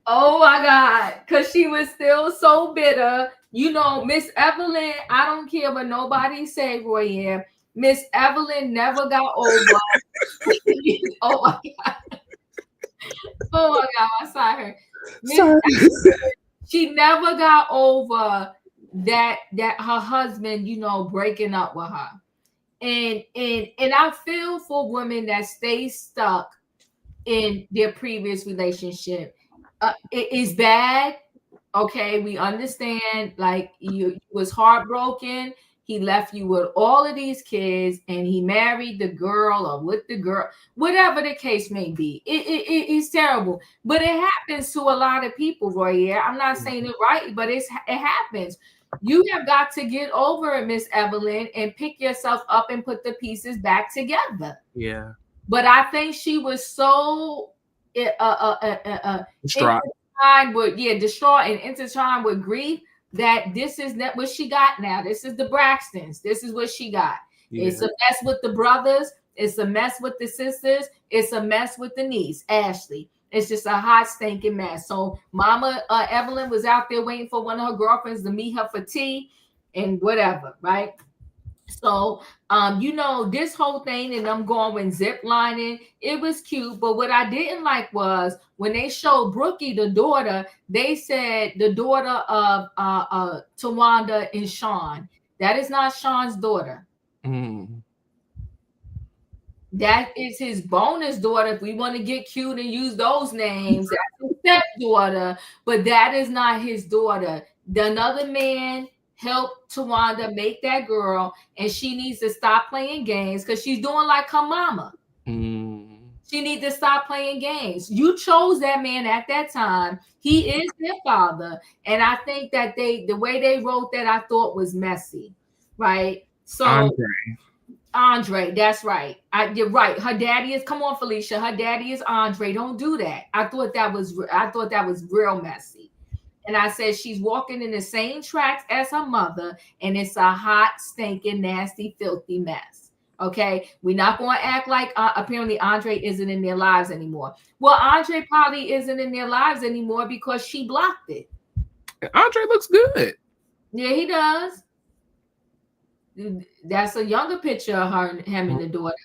Oh my God, because she was still so bitter. Miss Evelyn, I don't care what nobody say, Royaire. Miss Evelyn never got over. Oh my God. Oh my God, I saw her. Evelyn, she never got over that her husband, breaking up with her. And I feel for women that stay stuck in their previous relationship. It is bad. Okay, we understand. Like you was heartbroken. He left you with all of these kids, and he married the girl or with the girl, whatever the case may be. It is terrible, but it happens to a lot of people, Royaire. I'm not saying it right, but it happens. You have got to get over it, Miss Evelyn, and pick yourself up and put the pieces back together. Yeah. But I think she was so distraught and intertwined with grief that this is not what she got now. This is the Braxtons. This is what she got. Yeah. It's a mess with the brothers. It's a mess with the sisters. It's a mess with the niece, Ashlee. It's just a hot, stinking mess. So Mama Evelyn was out there waiting for one of her girlfriends to meet her for tea and whatever, right? So, this whole thing and them going zip lining, it was cute. But what I didn't like was when they showed Brookie, the daughter, they said the daughter of Towanda and Sean. That is not Sean's daughter. That is his bonus daughter. If we want to get cute and use those names, that's his stepdaughter, but that is not his daughter. Another man helped Towanda make that girl, and she needs to stop playing games because she's doing like her mama. She needs to stop playing games. You chose that man at that time. He is their father, and I think that the way they wrote that, I thought was messy, right? So, Andre, that's right. You're right. Her daddy is, come on, Felicia. Her daddy is Andre. Don't do that. I thought that was real messy. And I said she's walking in the same tracks as her mother, and it's a hot, stinking, nasty, filthy mess. Okay, we're not going to act like apparently Andre isn't in their lives anymore. Well, Andre probably isn't in their lives anymore because she blocked it. Andre looks good. Yeah, he does. That's a younger picture of him and the daughter.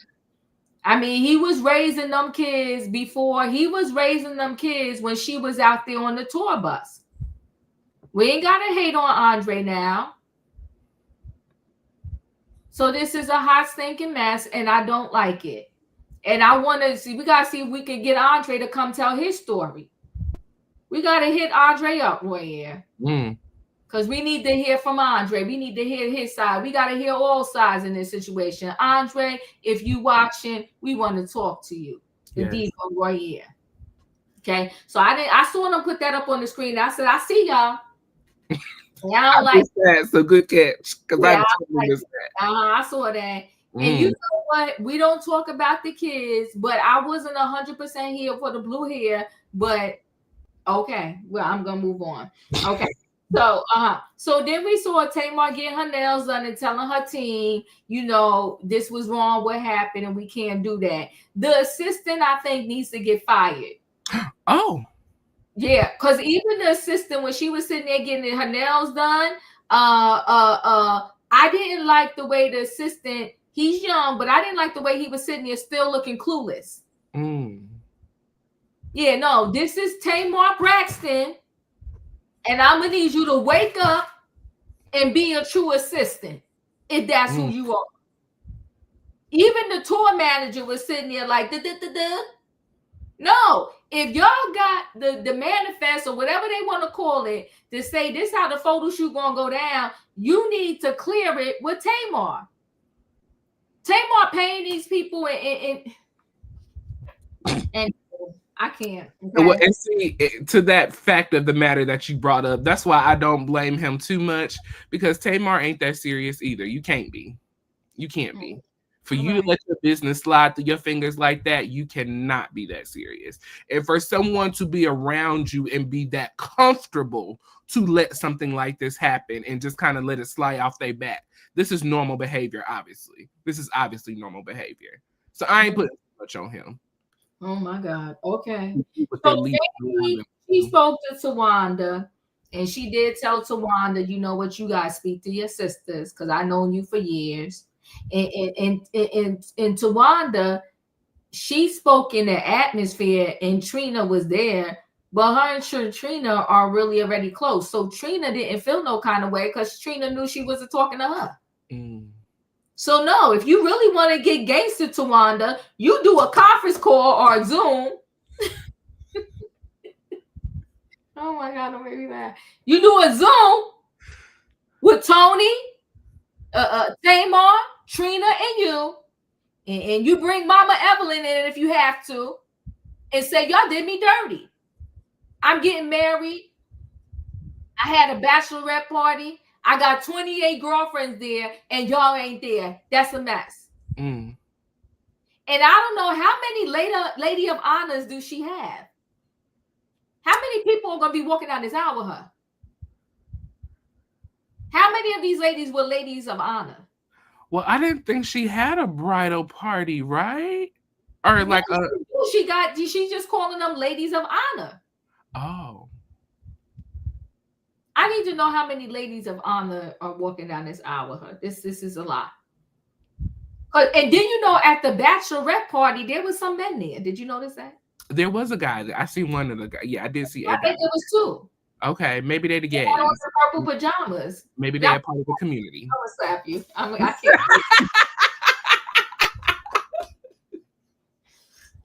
I mean, he was raising them kids before. He was raising them kids when she was out there on the tour bus. We ain't got to hate on Andre now. So this is a hot, stinking mess, and I don't like it. And I want to see, we got to see if we can get Andre to come tell his story. We got to hit Andre up, Royaire. Because we need to hear from Andre. We need to hear his side. We got to hear all sides in this situation. Andre, if you watching, we want to talk to you. The Diva Royaire. Okay. So I saw them put that up on the screen. I said, I see y'all. Yeah, I don't like that. So good catch. Because I totally missed that. I saw that. And you know what? We don't talk about the kids, but I wasn't 100% here for the blue hair. But okay. Well, I'm going to move on. Okay. So then we saw Tamar getting her nails done and telling her team, you know, this was wrong, what happened, and we can't do that. The assistant, I think, needs to get fired. Oh. Yeah, because even the assistant, when she was sitting there getting her nails done, I didn't like the way the assistant, he's young, but I didn't like the way he was sitting there still looking clueless. Yeah, no, this is Tamar Braxton. And I'm going to need you to wake up and be a true assistant, if that's who you are. Even the tour manager was sitting there like, da-da-da-da. No, if y'all got the manifest or whatever they want to call it to say this how the photo shoot going to go down, you need to clear it with Tamar. Tamar paying these people and I can't. Okay? Well, and see, to that fact of the matter that you brought up, that's why I don't blame him too much, because Tamar ain't that serious either. You can't be. You can't be. For you to let your business slide through your fingers like that, you cannot be that serious. And for someone to be around you and be that comfortable to let something like this happen and just kind of let it slide off their back, this is normal behavior, obviously. This is obviously normal behavior. So I ain't putting much on him. Oh my God. Okay. So she spoke to Towanda, and she did tell Towanda, you know what, you guys speak to your sisters, because I known you for years. And Towanda, she spoke in the atmosphere, and Trina was there, but her and Trina are really already close. So Trina didn't feel no kind of way because Trina knew she wasn't talking to her. So no, if you really want to get gangster, Towanda, you do a conference call or a Zoom. Oh my God, don't make me mad. You do a Zoom with Toni, Tamar, Trina, and you, and you bring Mama Evelyn in if you have to, and say, y'all did me dirty. I'm getting married. I had a bachelorette party. I got 28 girlfriends there, and y'all ain't there. That's a mess. And I don't know how many lady of honors do she have. How many people are going to be walking down this aisle with her? How many of these ladies were ladies of honor? Well, I didn't think she had a bridal party, right? Or like she's just calling them ladies of honor. Oh. I need to know how many ladies of honor are walking down this aisle with her. This is a lot. And then, you know, at the bachelorette party, there was some men there. Did you notice that? There was a guy there. I see one of the guys. Yeah, I did see. I think there was two. Okay, maybe they the gays. They had on the purple pajamas. Maybe they're part of the community. I'm gonna slap you. I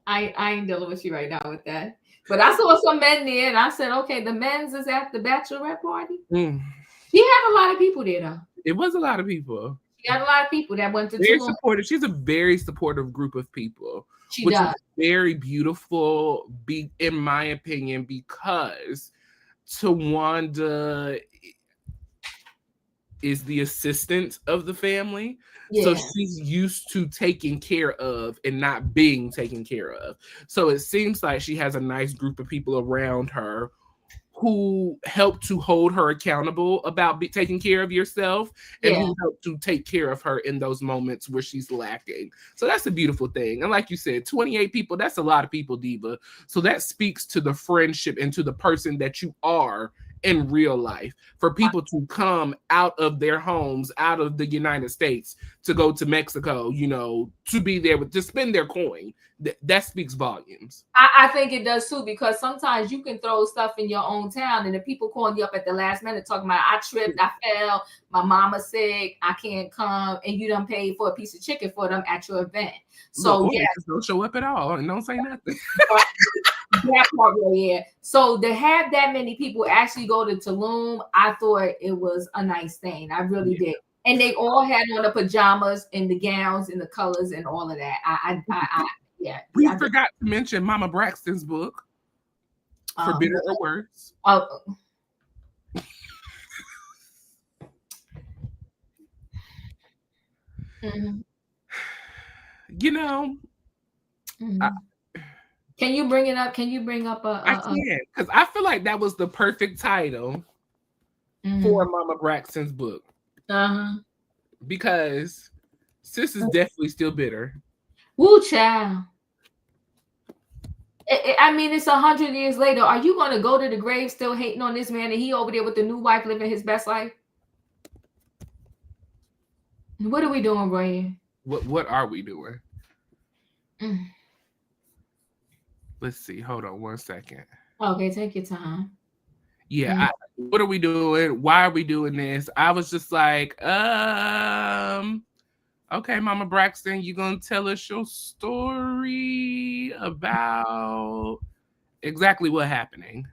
can't. I ain't dealing with you right now with that. But I saw some men there, and I said, okay, the men's is at the bachelorette party. She had a lot of people there, though. It was a lot of people. She had a lot of people that went to very supportive. She's a very supportive group of people. She does. Is very beautiful, in my opinion, because Towanda is the assistant of the family. Yeah. So she's used to taking care of and not being taken care of. So it seems like she has a nice group of people around her who help to hold her accountable about taking care of yourself, and who help to take care of her in those moments where she's lacking. So that's a beautiful thing. And like you said, 28 people, that's a lot of people, Diva. So that speaks to the friendship and to the person that you are in real life. For people to come out of their homes, out of the United States, to go to Mexico, you know, to be there to spend their coin, that speaks volumes. I think it does too, because sometimes you can throw stuff in your own town and the people calling you up at the last minute talking about, I tripped, I fell, my mama's sick, I can't come, and you done paid for a piece of chicken for them at your event. So yeah, don't show up at all and don't say nothing. That part, yeah. So to have that many people actually go to Tulum, I thought it was a nice thing. I really did. And they all had on the pajamas and the gowns and the colors and all of that. We forgot to mention Mama Braxton's book, For Better or Worse. You know, can you bring it up? Can you bring up I can, because I feel like that was the perfect title for Mama Braxton's book. Because sis is definitely still bitter. Woo, child. I mean, it's 100 years later. Are you going to go to the grave still hating on this man and he over there with the new wife living his best life? What are we doing, Brian? What are we doing? Let's see. Hold on 1 second. Okay, take your time. Yeah. What are we doing? Why are we doing this? I was just like, okay, Mama Braxton, you gonna tell us your story about exactly what happening?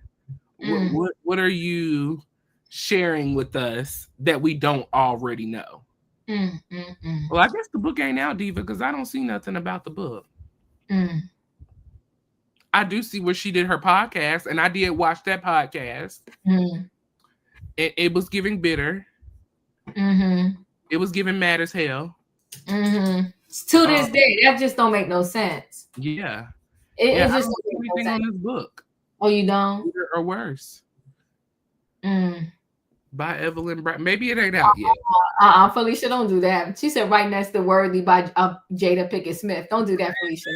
What are you sharing with us that we don't already know? Well, I guess the book ain't out, Diva, because I don't see nothing about the book. I do see where she did her podcast, and I did watch that podcast. It was giving bitter. It was giving mad as hell. To this day, that just don't make no sense. Yeah. It just I don't see anything on this book. Oh, you don't? Bitter or Worse. By Evelyn Brown. Maybe it ain't out yet. Felicia, don't do that. She said right next to Worthy by Jada Pinkett Smith. Don't do that, Felicia.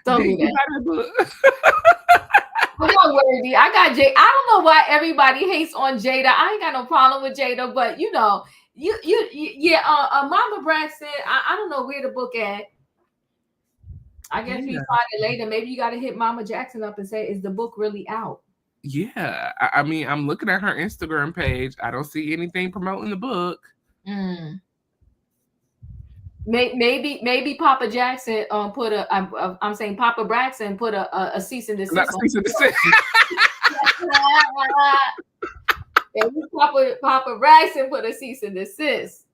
Don't do that. Come on, Worthy. I got Jada. I don't know why everybody hates on Jada. I ain't got no problem with Jada, but you know, Mama Braxton. I don't know where the book at. I guess we find it later. Maybe you got to hit Mama Jackson up and say, "Is the book really out?" Yeah, I mean, I'm looking at her Instagram page. I don't see anything promoting the book. Maybe Papa Jackson put a. I'm saying Papa Braxton put a cease and desist. Papa Braxton put a cease and desist.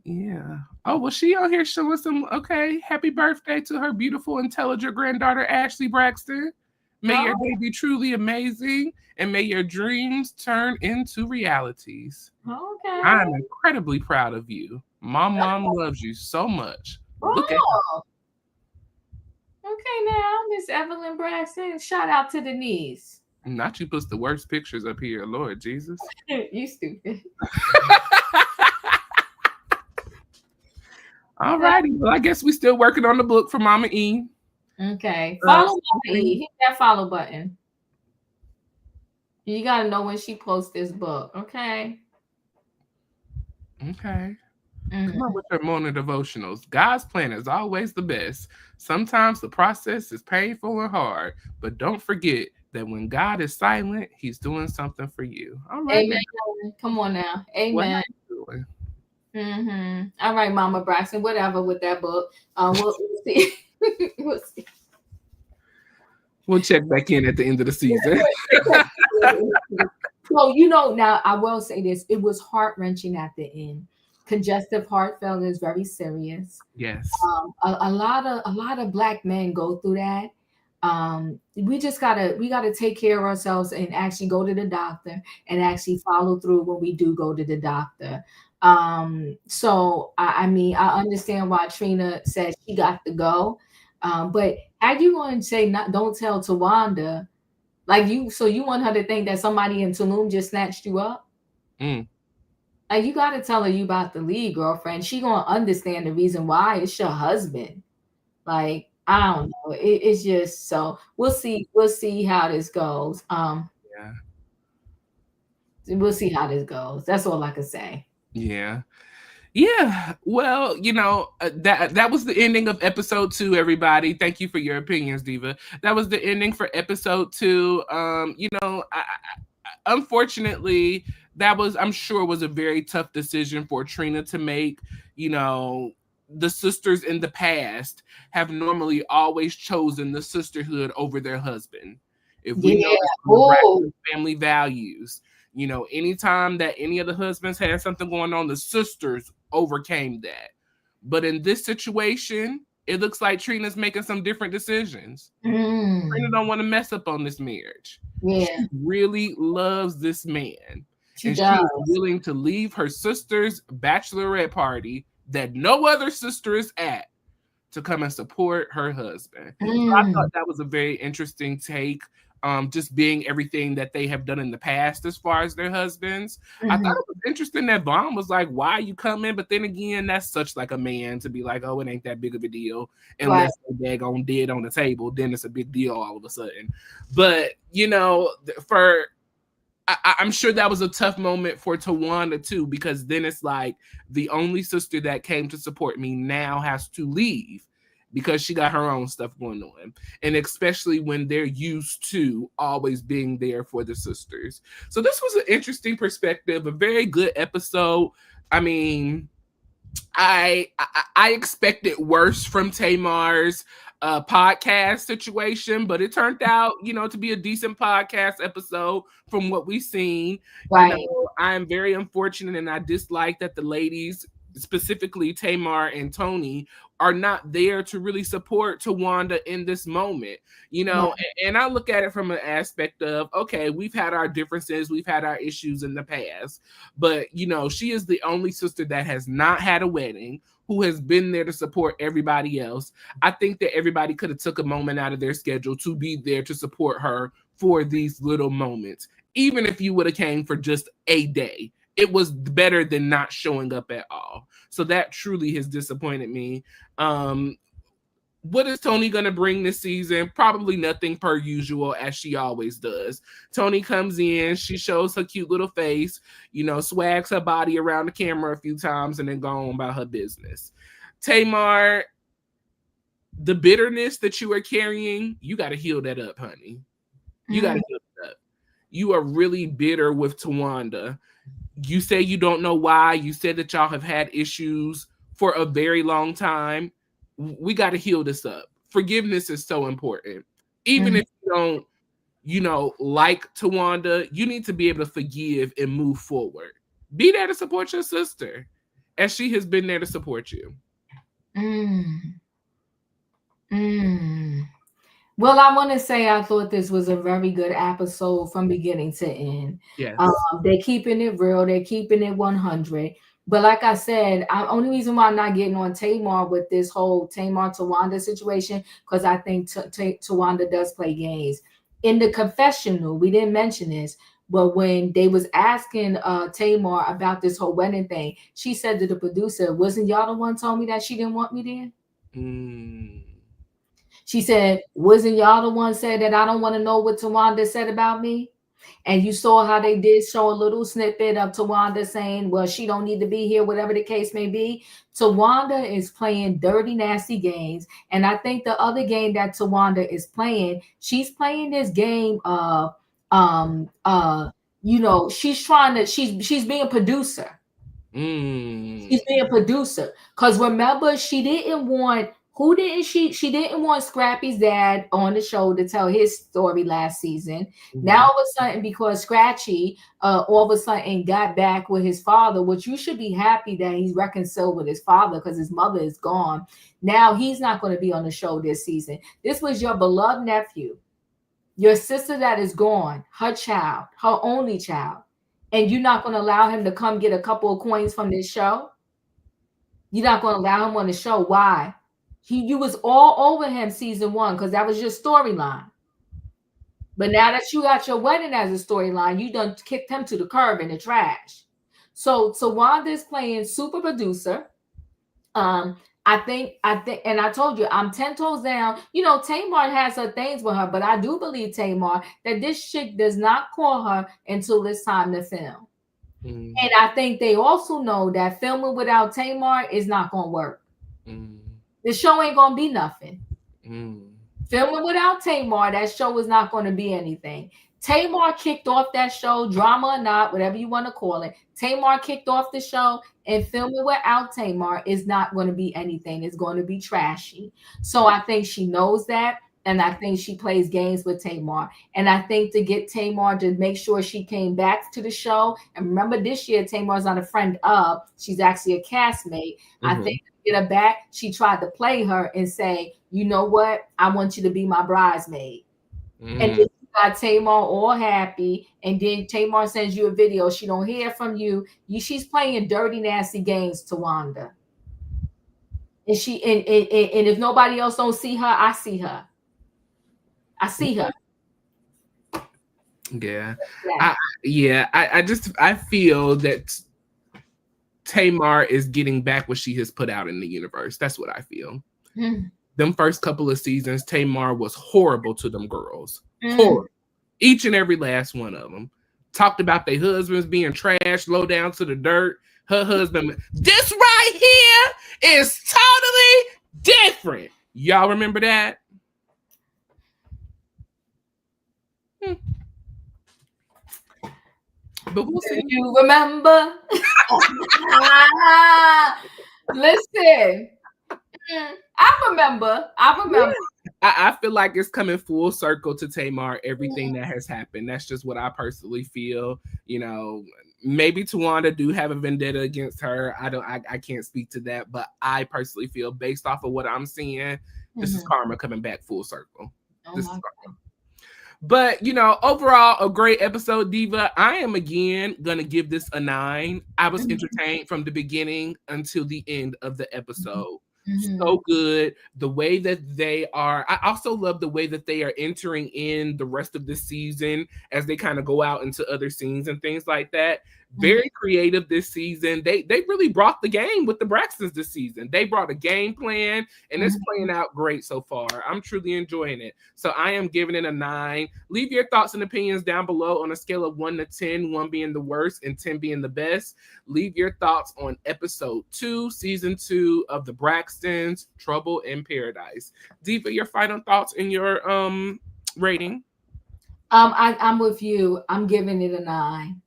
Yeah. Oh, well, she on here showing some. Okay, happy birthday to her beautiful, intelligent granddaughter Ashlee Braxton. May your day be truly amazing, and may your dreams turn into realities. Okay. I'm incredibly proud of you. Mom loves you so much. Look at her. Okay, now, Miss Evelyn Braxton, shout out to Denise. Not you puts the worst pictures up here, Lord Jesus. You stupid. All righty. Well, I guess we're still working on the book for Mama E. Okay. Follow Mama E. Hit that follow button. You got to know when she posts this book. Okay. Okay. Come on with your morning devotionals. God's plan is always the best. Sometimes the process is painful and hard, but don't forget that when God is silent, he's doing something for you. All right. Amen. Come on now. Amen. All right, Mama Braxton, whatever with that book. We'll see. We'll see. We'll check back in at the end of the season. So, you know, now I will say this. It was heart-wrenching at the end. Congestive heart failure is very serious. Yes. A lot of Black men go through that. we gotta take care of ourselves and actually go to the doctor and actually follow through when we do go to the doctor. So I mean, I understand why Trina said she got to go. But how you going to say not don't tell Towanda, like so you want her to think that somebody in Tulum just snatched you up? Like, you got to tell her you about to leave, girlfriend. She gonna understand the reason why. It's your husband. Like, I don't know. It's just, so we'll see. We'll see how this goes. Yeah. We'll see how this goes. That's all I can say. Yeah. Yeah. Well, that was the ending of episode 2, everybody. Thank you for your opinions, Diva. That was the ending for episode 2. Unfortunately, that was, I'm sure, was a very tough decision for Trina to make. The sisters in the past have normally always chosen the sisterhood over their husband. If we know the Braxton family values, anytime that any of the husbands had something going on, the sisters overcame that. But in this situation, it looks like Trina's making some different decisions. Trina don't want to mess up on this marriage. Yeah. She really loves this man. She and does. She is willing to leave her sister's bachelorette party that no other sister is at to come and support her husband. So I thought that was a very interesting take. Just being everything that they have done in the past as far as their husbands. I thought it was interesting that Vaughn was like, why you coming? But then again, that's such like a man to be like, oh, it ain't that big of a deal. Unless they daggone dead on the table, then it's a big deal all of a sudden. But, I'm sure that was a tough moment for Towanda too, because then it's like the only sister that came to support me now has to leave because she got her own stuff going on. And especially when they're used to always being there for the sisters. So this was an interesting perspective, a very good episode. I mean, I expected worse from Tamar's podcast situation, but it turned out, to be a decent podcast episode from what we've seen. Right. I am very unfortunate, and I dislike that the ladies, specifically Tamar and Toni, are not there to really support Towanda in this moment, and I look at it from an aspect of, okay, we've had our differences, we've had our issues in the past, but she is the only sister that has not had a wedding, who has been there to support everybody else. I think that everybody could have took a moment out of their schedule to be there to support her for these little moments. Even if you would have came for just a day, it was better than not showing up at all. So that truly has disappointed me. What is Toni going to bring this season? Probably nothing per usual, as she always does. Toni comes in, she shows her cute little face, swags her body around the camera a few times, and then go on about her business. Tamar, the bitterness that you are carrying, you got to heal that up, honey. You got to heal it up. You are really bitter with Towanda. You say you don't know why. You said that y'all have had issues for a very long time. We got to heal this up. Forgiveness is so important. Even if you don't, like Towanda, you need to be able to forgive and move forward. Be there to support your sister, as she has been there to support you. Well, I want to say I thought this was a very good episode from beginning to end. Yes. They're keeping it real. They're keeping it 100. But like I said, only reason why I'm not getting on Tamar with this whole Tamar-Towanda situation, because I think Towanda does play games. In the confessional, we didn't mention this, but when they was asking Tamar about this whole wedding thing, she said to the producer, wasn't y'all the one told me that she didn't want me there? She said, wasn't y'all the one said that I don't want to know what Towanda said about me? And you saw how they did show a little snippet of Towanda saying, well, she don't need to be here, whatever the case may be. Towanda is playing dirty, nasty games. And I think the other game that Towanda is playing, she's playing this game of, she's trying to, she's being a producer. She's being a producer. Because remember, she didn't want Who didn't she didn't want Scrappy's dad on the show to tell his story last season. Now all of a sudden, because Scratchy all of a sudden got back with his father, which you should be happy that he's reconciled with his father because his mother is gone. Now he's not going to be on the show this season. This was your beloved nephew, your sister that is gone, her child, her only child, and you're not going to allow him to come get a couple of coins from this show? You're not going to allow him on the show. Why? You was all over him season 1 because that was your storyline. But now that you got your wedding as a storyline, you done kicked him to the curb in the trash. So Wanda's playing super producer. I think, and I told you, I'm 10 toes down. You know, Tamar has her things with her, but I do believe, Tamar, that this chick does not call her until it's time to film. And I think they also know that filming without Tamar is not going to work. The show ain't going to be nothing. Filming without Tamar, that show is not going to be anything. Tamar kicked off that show, drama or not, whatever you want to call it. Tamar kicked off the show, and filming without Tamar is not going to be anything. It's going to be trashy. So I think she knows that, and I think she plays games with Tamar. And I think to get Tamar to make sure she came back to the show, and remember this year, Tamar's not a friend of, she's actually a castmate. I think to get her back, she tried to play her and say, you know what? I want you to be my bridesmaid. And then you got Tamar all happy, and then Tamar sends you a video. She don't hear from you. She's playing dirty, nasty games to Wanda. And she and if nobody else don't see her, I see her. I see her. Yeah. I feel that Tamar is getting back what she has put out in the universe. That's what I feel. Them first couple of seasons, Tamar was horrible to them girls. Horrible. Each and every last one of them. Talked about their husbands being trash, low down to the dirt. Her husband, this right here is totally different. Y'all remember that? But we'll see. You remember? Listen. I remember. I feel like it's coming full circle to Tamar, everything that has happened. That's just what I personally feel. You know, maybe Towanda do have a vendetta against her. I can't speak to that, but I personally feel based off of what I'm seeing, this is karma coming back full circle. This is karma. But, you know, overall, a great episode, Diva. I am, again, going to give this a 9. I was entertained from the beginning until the end of the episode. So good. The way that they are. I also love the way that they are entering in the rest of the season as they kind of go out into other scenes and things like that. Very creative this season. They really brought the game with the Braxtons this season. They brought a game plan, and it's playing out great so far. I'm truly enjoying it. So I am giving it a 9. Leave your thoughts and opinions down below on a scale of 1 to 10, 1 being the worst and 10 being the best. Leave your thoughts on episode 2, season 2 of the Braxtons, Trouble in Paradise. Diva, your final thoughts and your rating? I'm with you. I'm giving it a 9.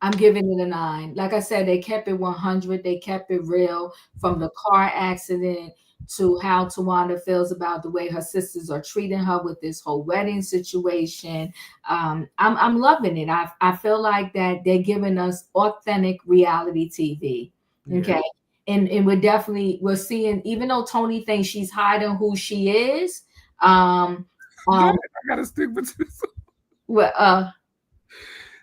Like I said, they kept it 100. They kept it real, from the car accident to how Towanda feels about the way her sisters are treating her with this whole wedding situation. I'm loving it. I feel like that they're giving us authentic reality TV. Okay. And we're seeing, even though Toni thinks she's hiding who she is, I gotta stick with this. Well,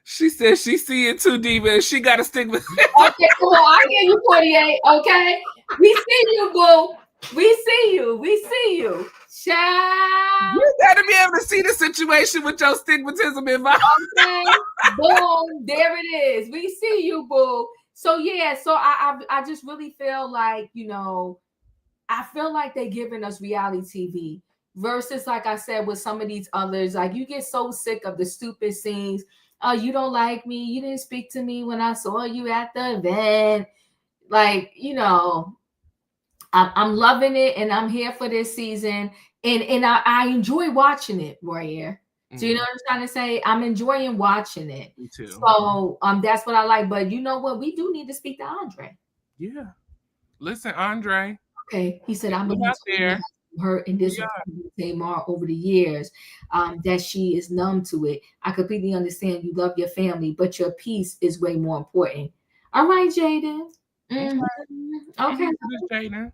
she says she see it too, Diva, and she got to stick with it. Okay, cool. I hear you, 48. Okay. We see you, boo. We see you. Child. You got to be able to see the situation with your stigmatism in mind. Okay. Boom. There it is. We see you, boo. So, yeah. So, I just really feel like, you know, I feel like they're giving us reality TV versus, like I said, with some of these others. Like, you get so sick of the stupid scenes. Oh, you don't like me. You didn't speak to me when I saw you at the event. Like, you know, I'm loving it, and I'm here for this season. And I enjoy watching it, Royaire. So you know what I'm trying to say? I'm enjoying watching it. Me too. So that's what I like. But you know what? We do need to speak to Andre. Yeah. Listen, Andre. Okay. He said, I'm We going out there. to her and this Tamar over the years, that she is numb to it. I completely understand you love your family, but your peace is way more important. All right, Jaden. Mm-hmm. Okay. Jaden.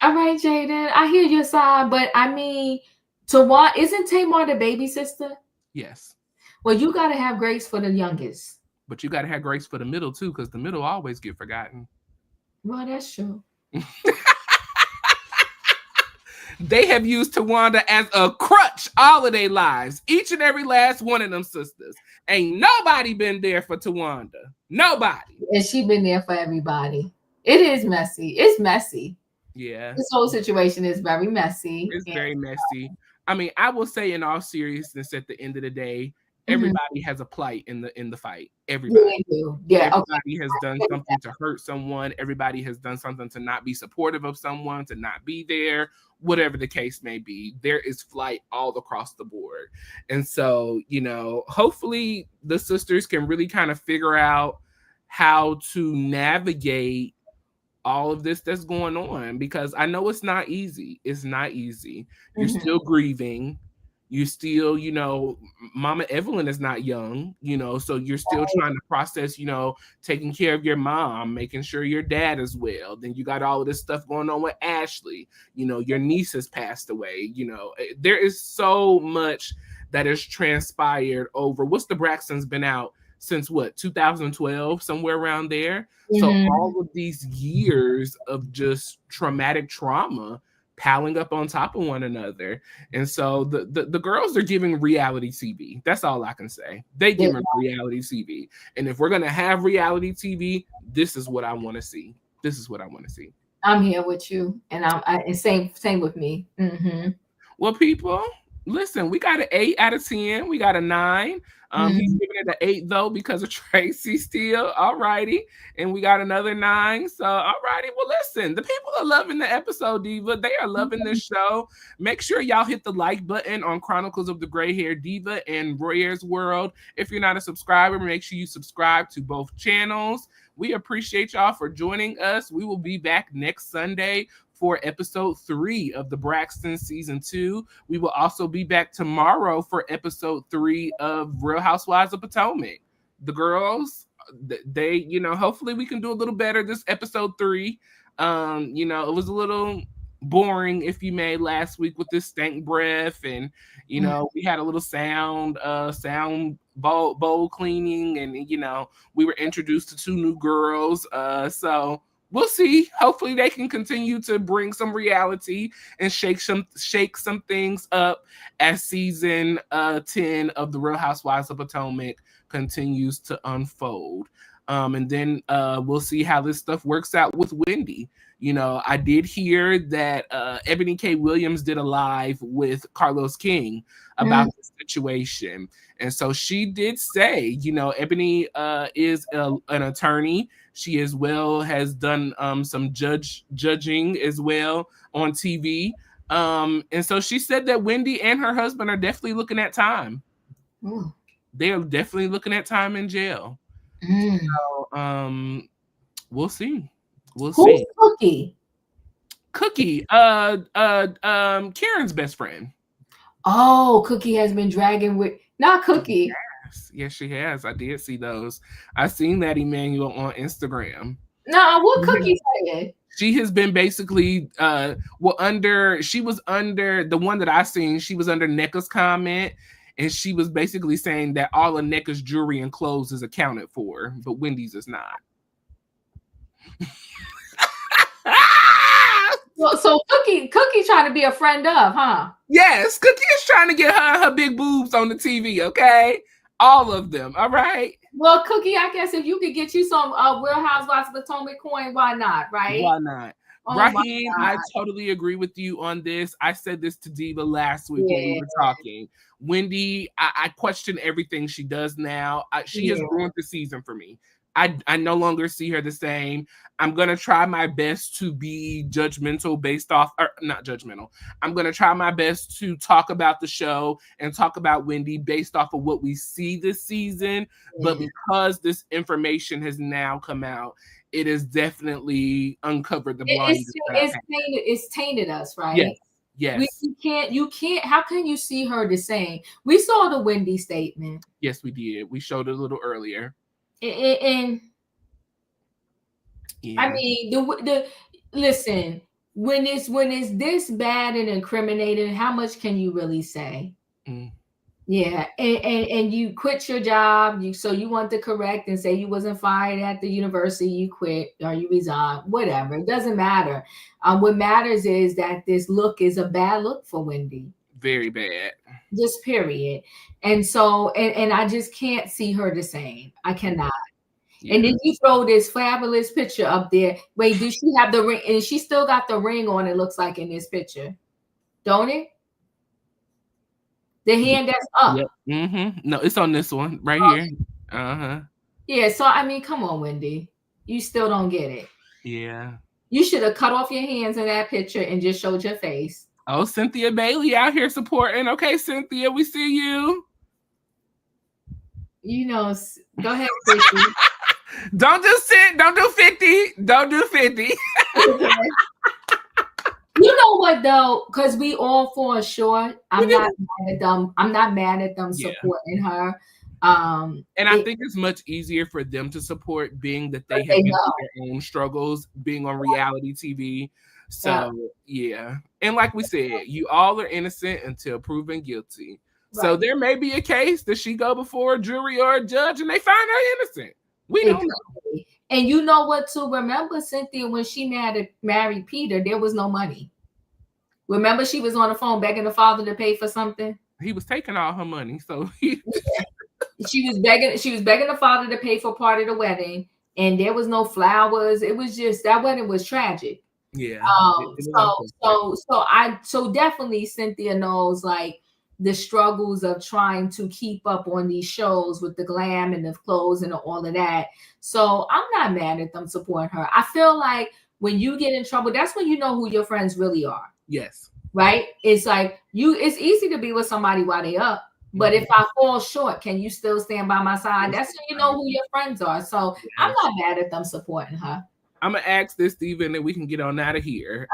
All right, Jaden. I hear your side, but I mean, Towanda, isn't Tamar the baby sister? Yes. Well, you got to have grace for the youngest. But you got to have grace for the middle too, because the middle always get forgotten. Well, that's true. They have used Towanda as a crutch all of their lives. Each and every last one of them sisters. Ain't nobody been there for Towanda. Nobody. And she been there for everybody. It is messy. It's messy. Yeah. This whole situation is very messy. It's very messy. I mean, I will say in all seriousness, at the end of the day, everybody has a plight in the fight. Everybody. Yeah. Everybody has done something to hurt someone. Everybody has done something to not be supportive of someone, to not be there, whatever the case may be. There is flight all across the board. And so, hopefully the sisters can really kind of figure out how to navigate all of this that's going on, because I know it's not easy. It's not easy. You're still grieving. You still, Mama Evelyn is not young, so you're still trying to process, taking care of your mom, making sure your dad is well. Then you got all of this stuff going on with Ashlee. Your niece has passed away. There is so much that has transpired over. What's the Braxtons been out since 2012, somewhere around there. So all of these years of just traumatic trauma piling up on top of one another. And so the girls are giving reality TV. That's all I can say. They giving reality TV. And if we're going to have reality TV, this is what I want to see. This is what I want to see. I'm here with you. And and same with me. Well, people, listen, we got an 8 out of 10. We got a 9. He's giving it an 8 though because of Tracy still. All righty. And we got another 9. So all righty. Well, listen, the people are loving the episode, Diva. They are loving this show. Make sure y'all hit the like button on Chronicles of the Gray Hair Diva and Royaire's World. If you're not a subscriber, make sure you subscribe to both channels. We appreciate y'all for joining us. We will be back next Sunday for episode 3 of the Braxtons season 2. We will also be back tomorrow for episode 3 of Real Housewives of Potomac. The girls, they, hopefully we can do a little better this episode 3. It was a little boring, if you may, last week with this stank breath, and we had a little sound bowl cleaning, and we were introduced to 2 new girls. So we'll see. Hopefully they can continue to bring some reality and shake some things up as season 10 of the Real Housewives of Potomac continues to unfold. And then we'll see how this stuff works out with Wendy. I did hear that Ebony K. Williams did a live with Carlos King about the situation. And so she did say, Ebony is an attorney. She as well has done some judging as well on TV. And so she said that Wendy and her husband are definitely looking at time. They're definitely looking at time in jail. So we'll see. Who's see. Cookie, Karen's best friend. Oh, Cookie has been dragging with not Cookie. Yes, she has. I did see those. I seen that Emmanuel on Instagram. No, what Cookie saying? She has been basically she was under the one that I seen, she was under NECA's comment, and she was basically saying that all of NECA's jewelry and clothes is accounted for, but Wendy's is not. So Cookie trying to be a friend of, huh? Yes, Cookie is trying to get her big boobs on the TV, okay? All of them, all right? Well, Cookie, I guess if you could get you some Real Housewives of Potomac coin, why not, right? Why not? Oh, Raheem, I totally agree with you on this. I said this to Diva last week when we were talking. Wendy, I question everything she does now. She has ruined the season for me. I no longer see her the same. I'm going to try my best to be judgmental based off, or not judgmental. I'm going to try my best to talk about the show and talk about Wendy based off of what we see this season. But because this information has now come out, it has definitely uncovered the blind. It's tainted us, right? Yes. Yes. You can't, how can you see her the same? We saw the Wendy statement. Yes, we did. We showed it a little earlier. And yeah. I mean, the listen, when it's this bad and incriminating, how much can you really say? Yeah, and you quit your job, so you want to correct and say you wasn't fired at the university, you quit or you resigned, whatever. It doesn't matter. What matters is that this look is a bad look for Wendy. Very bad. Just period. And so, and I just can't see her the same. I cannot. Yeah. And then you throw this fabulous picture up there. Wait, does she have the ring? And she still got the ring on, it looks like, in this picture. Don't it? The hand that's up. Yep. Mm-hmm. No, it's on this one right here. Uh-huh. Yeah, so I mean, come on, Wendy. You still don't get it. Yeah. You should have cut off your hands in that picture and just showed your face. Oh, Cynthia Bailey out here supporting. Okay, Cynthia, we see you. You know, go ahead, 50. Don't do 50. Don't do 50. You know what though? Because we all fall short. I'm not mad at them. I'm not mad at them supporting her. And I think it's much easier for them to support, being that they have their own struggles being on reality TV. So yeah. And like we said, you all are innocent until proven guilty. Right. So there may be a case that she go before a jury or a judge and they find her innocent. We don't know. And you know what, too? Remember, Cynthia, when she married Peter, there was no money. Remember, she was on the phone begging the father to pay for something? He was taking all her money. So she was begging the father to pay for part of the wedding, and there was no flowers. It was just, that wedding was tragic. Yeah. So definitely Cynthia knows, like, the struggles of trying to keep up on these shows with the glam and the clothes and all of that. So I'm not mad at them supporting her. I feel like when you get in trouble, that's when you know who your friends really are. Yes. Right? It's like it's easy to be with somebody while they up. But if I fall short, can you still stand by my side? That's when you know who your friends are. So I'm not mad at them supporting her. I'm going to ask this, Diva, and then we can get on out of here.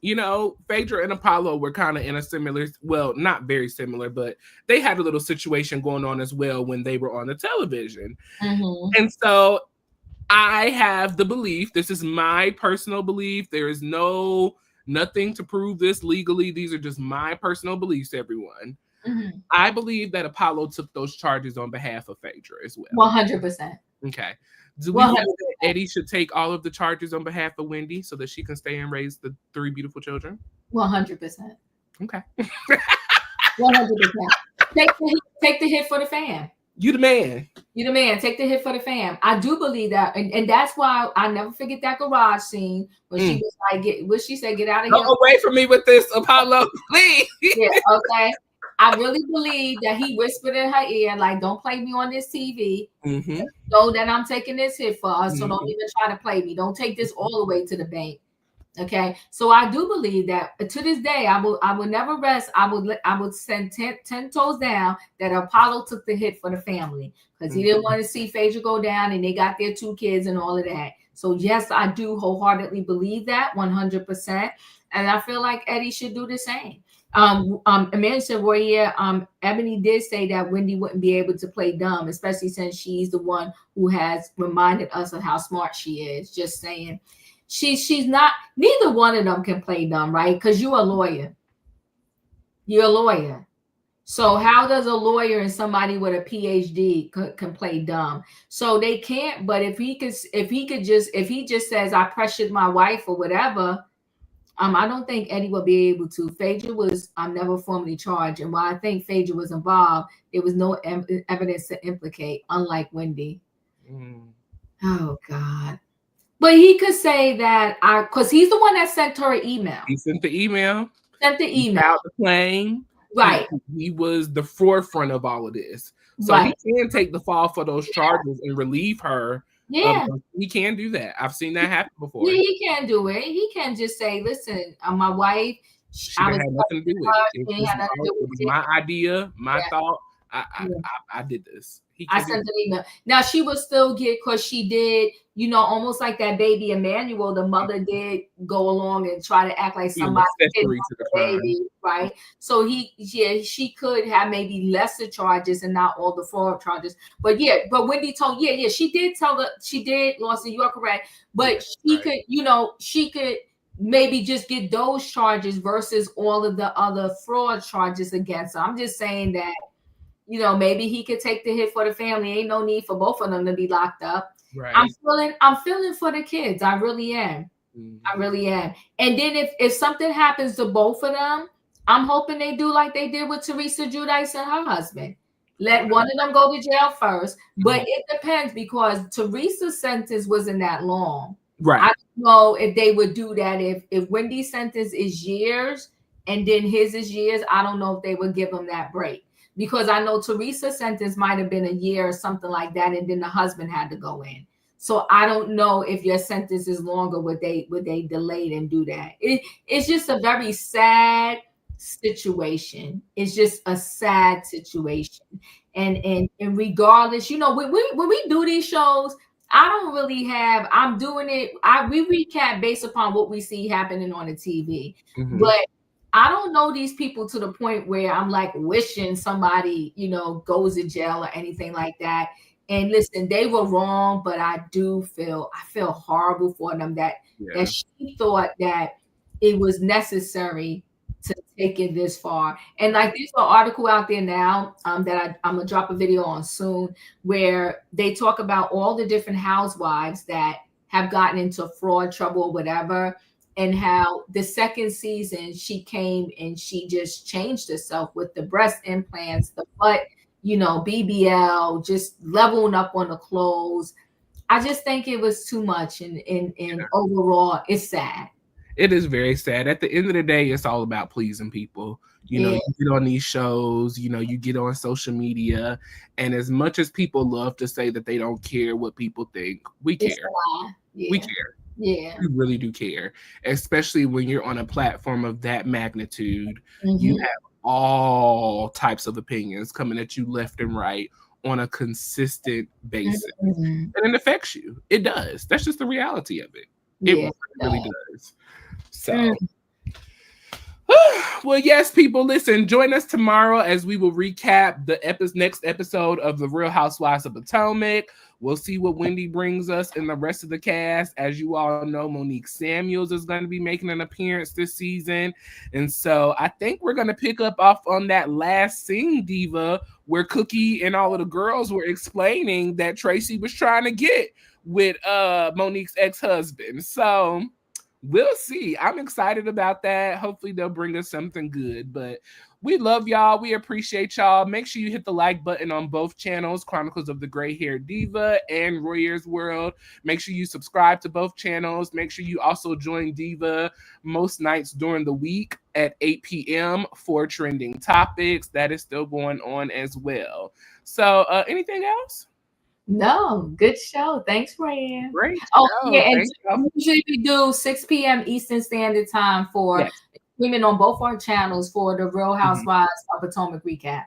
You know, Phaedra and Apollo were kind of in a similar, well, not very similar, but they had a little situation going on as well when they were on the television. Mm-hmm. And so I have the belief, this is my personal belief, there is nothing to prove this legally. These are just my personal beliefs, everyone. Mm-hmm. I believe that Apollo took those charges on behalf of Phaedra as well. 100%. Okay. Do we think that Eddie should take all of the charges on behalf of Wendy so that she can stay and raise the 3 beautiful children? 100%. Okay. 100%. Take the hit for the fam. You the man. You the man. Take the hit for the fam. I do believe that. And that's why I never forget that garage scene when she was like, what she said, get out of here. Go away from me with this, Apollo, please. Yeah, okay. I really believe that he whispered in her ear, like, don't play me on this TV. Mm-hmm. Know that I'm taking this hit for us, so don't even try to play me. Don't take this all the way to the bank. Okay. So I do believe that to this day, I will never rest. I would send 10 toes down that Apollo took the hit for the family because he didn't want to see Phaedra go down and they got their 2 kids and all of that. So yes, I do wholeheartedly believe that 100%. And I feel like Eddie should do the same. Amanda said, Royaire, Ebony did say that Wendy wouldn't be able to play dumb, especially since she's the one who has reminded us of how smart she is. Just saying. She's not, neither one of them can play dumb, right? Because you're a lawyer. You're a lawyer. So how does a lawyer and somebody with a PhD can play dumb? So they can't, but if he just says, I pressured my wife or whatever, I don't think Eddie will be able to. Phaedra was never formally charged. And while I think Phaedra was involved, there was no evidence to implicate, unlike Wendy. Oh, God. But he could say that, because he's the one that sent her an email. He sent the email. Sent the email. Out the plane. Right. He was the forefront of all of this. So he can take the fall for those charges and relieve her. Yeah. He can do that. I've seen that happen before. Yeah, he can do it. He can just say, listen, my wife, she had nothing to do with it. It was my idea, my thought. I did this. I sent an email. Now she would still get, because she did, almost like that baby Emmanuel. The mother did go along and try to act like somebody did the baby, right? So she could have maybe lesser charges and not all the fraud charges. But Wendy told, she did, Lawson, you are correct. But she could, she could maybe just get those charges versus all of the other fraud charges against her. I'm just saying that. Maybe he could take the hit for the family. Ain't no need for both of them to be locked up. Right. I'm feeling for the kids. I really am. I really am. And then if something happens to both of them, I'm hoping they do like they did with Teresa Giudice and her husband. Let one of them go to jail first. But it depends, because Teresa's sentence wasn't that long. Right. I don't know if they would do that. If Wendy's sentence is years and then his is years, I don't know if they would give him that break. Because I know Teresa's sentence might have been a year or something like that, and then the husband had to go in. So I don't know if your sentence is longer, would they delay it and do that? It's just a very sad situation. It's just a sad situation. And regardless, when we do these shows, I don't really have. I'm doing it. We recap based upon what we see happening on the TV, but I don't know these people to the point where I'm like wishing somebody, goes to jail or anything like that. And listen, they were wrong, but I feel horrible for them that she thought that it was necessary to take it this far. And like, there's an article out there now that I'm gonna drop a video on soon, where they talk about all the different housewives that have gotten into fraud trouble or whatever. And how the second season she came and she just changed herself with the breast implants, the butt, BBL, just leveling up on the clothes. I just think it was too much. And overall, it's sad. It is very sad. At the end of the day, it's all about pleasing people. You get on these shows, you get on social media. And as much as people love to say that they don't care what people think, we care. We care. Yeah, we really do care, especially when you're on a platform of that magnitude. You have all types of opinions coming at you left and right on a consistent basis, and it affects you. It does. That's just the reality of it. It really does. So, well, yes, people, listen, join us tomorrow as we will recap the next episode of The Real Housewives of Potomac. We'll see what Wendy brings us and the rest of the cast. As you all know, Monique Samuels is going to be making an appearance this season. And so I think we're going to pick up off on that last scene, Diva, where Cookie and all of the girls were explaining that Tracy was trying to get with Monique's ex-husband. So we'll see. I'm excited about that. Hopefully they'll bring us something good. But we love y'all. We appreciate y'all. Make sure you hit the like button on both channels, Chronicles of the Gray-Haired Diva and Royaire's World. Make sure you subscribe to both channels. Make sure you also join Diva most nights during the week at 8 p.m. for Trending Topics. That is still going on as well. So anything else? No, good show. Thanks, Fran. Great. And usually we do 6 p.m. Eastern Standard Time for women on both our channels for the Real Housewives of Potomac recap.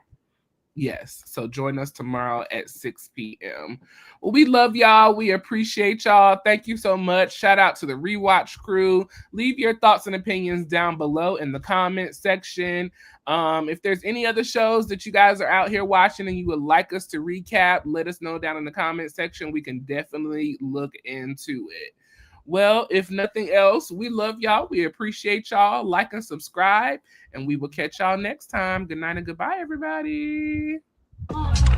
Yes. So join us tomorrow at 6 p.m. Well, we love y'all. We appreciate y'all. Thank you so much. Shout out to the Rewatch crew. Leave your thoughts and opinions down below in the comment section. If there's any other shows that you guys are out here watching and you would like us to recap, let us know down in the comment section. We can definitely look into it. Well, if nothing else, we love y'all. We appreciate y'all. Like and subscribe, and we will catch y'all next time. Good night and goodbye, everybody.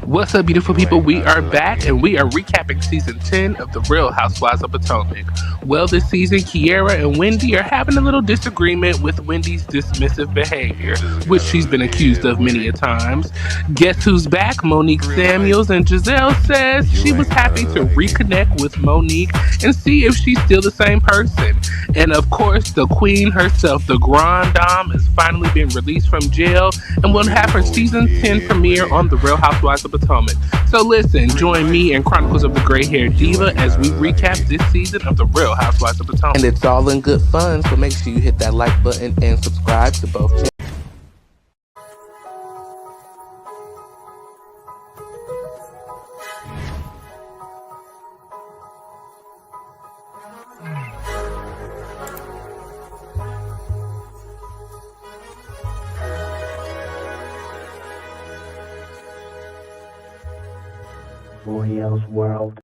What's up, beautiful people? We are back, and we are recapping season 10 of The Real Housewives of Potomac. Well, this season, Kiera and Wendy are having a little disagreement with Wendy's dismissive behavior, which she's been accused of many a times. Guess who's back? Monique Samuels, and Giselle says she was happy to reconnect with Monique and see if she's still the same person. And of course, the queen herself, the Grand Dame, has finally been released from jail and will have her season 10 premiere on The Real Real Housewives of Potomac. So listen, join me and Chronicles of the Gray Hair Diva as we recap this season of the Real Housewives of Potomac. And it's all in good fun, so make sure you hit that like button and subscribe to both channels. Royaire's world.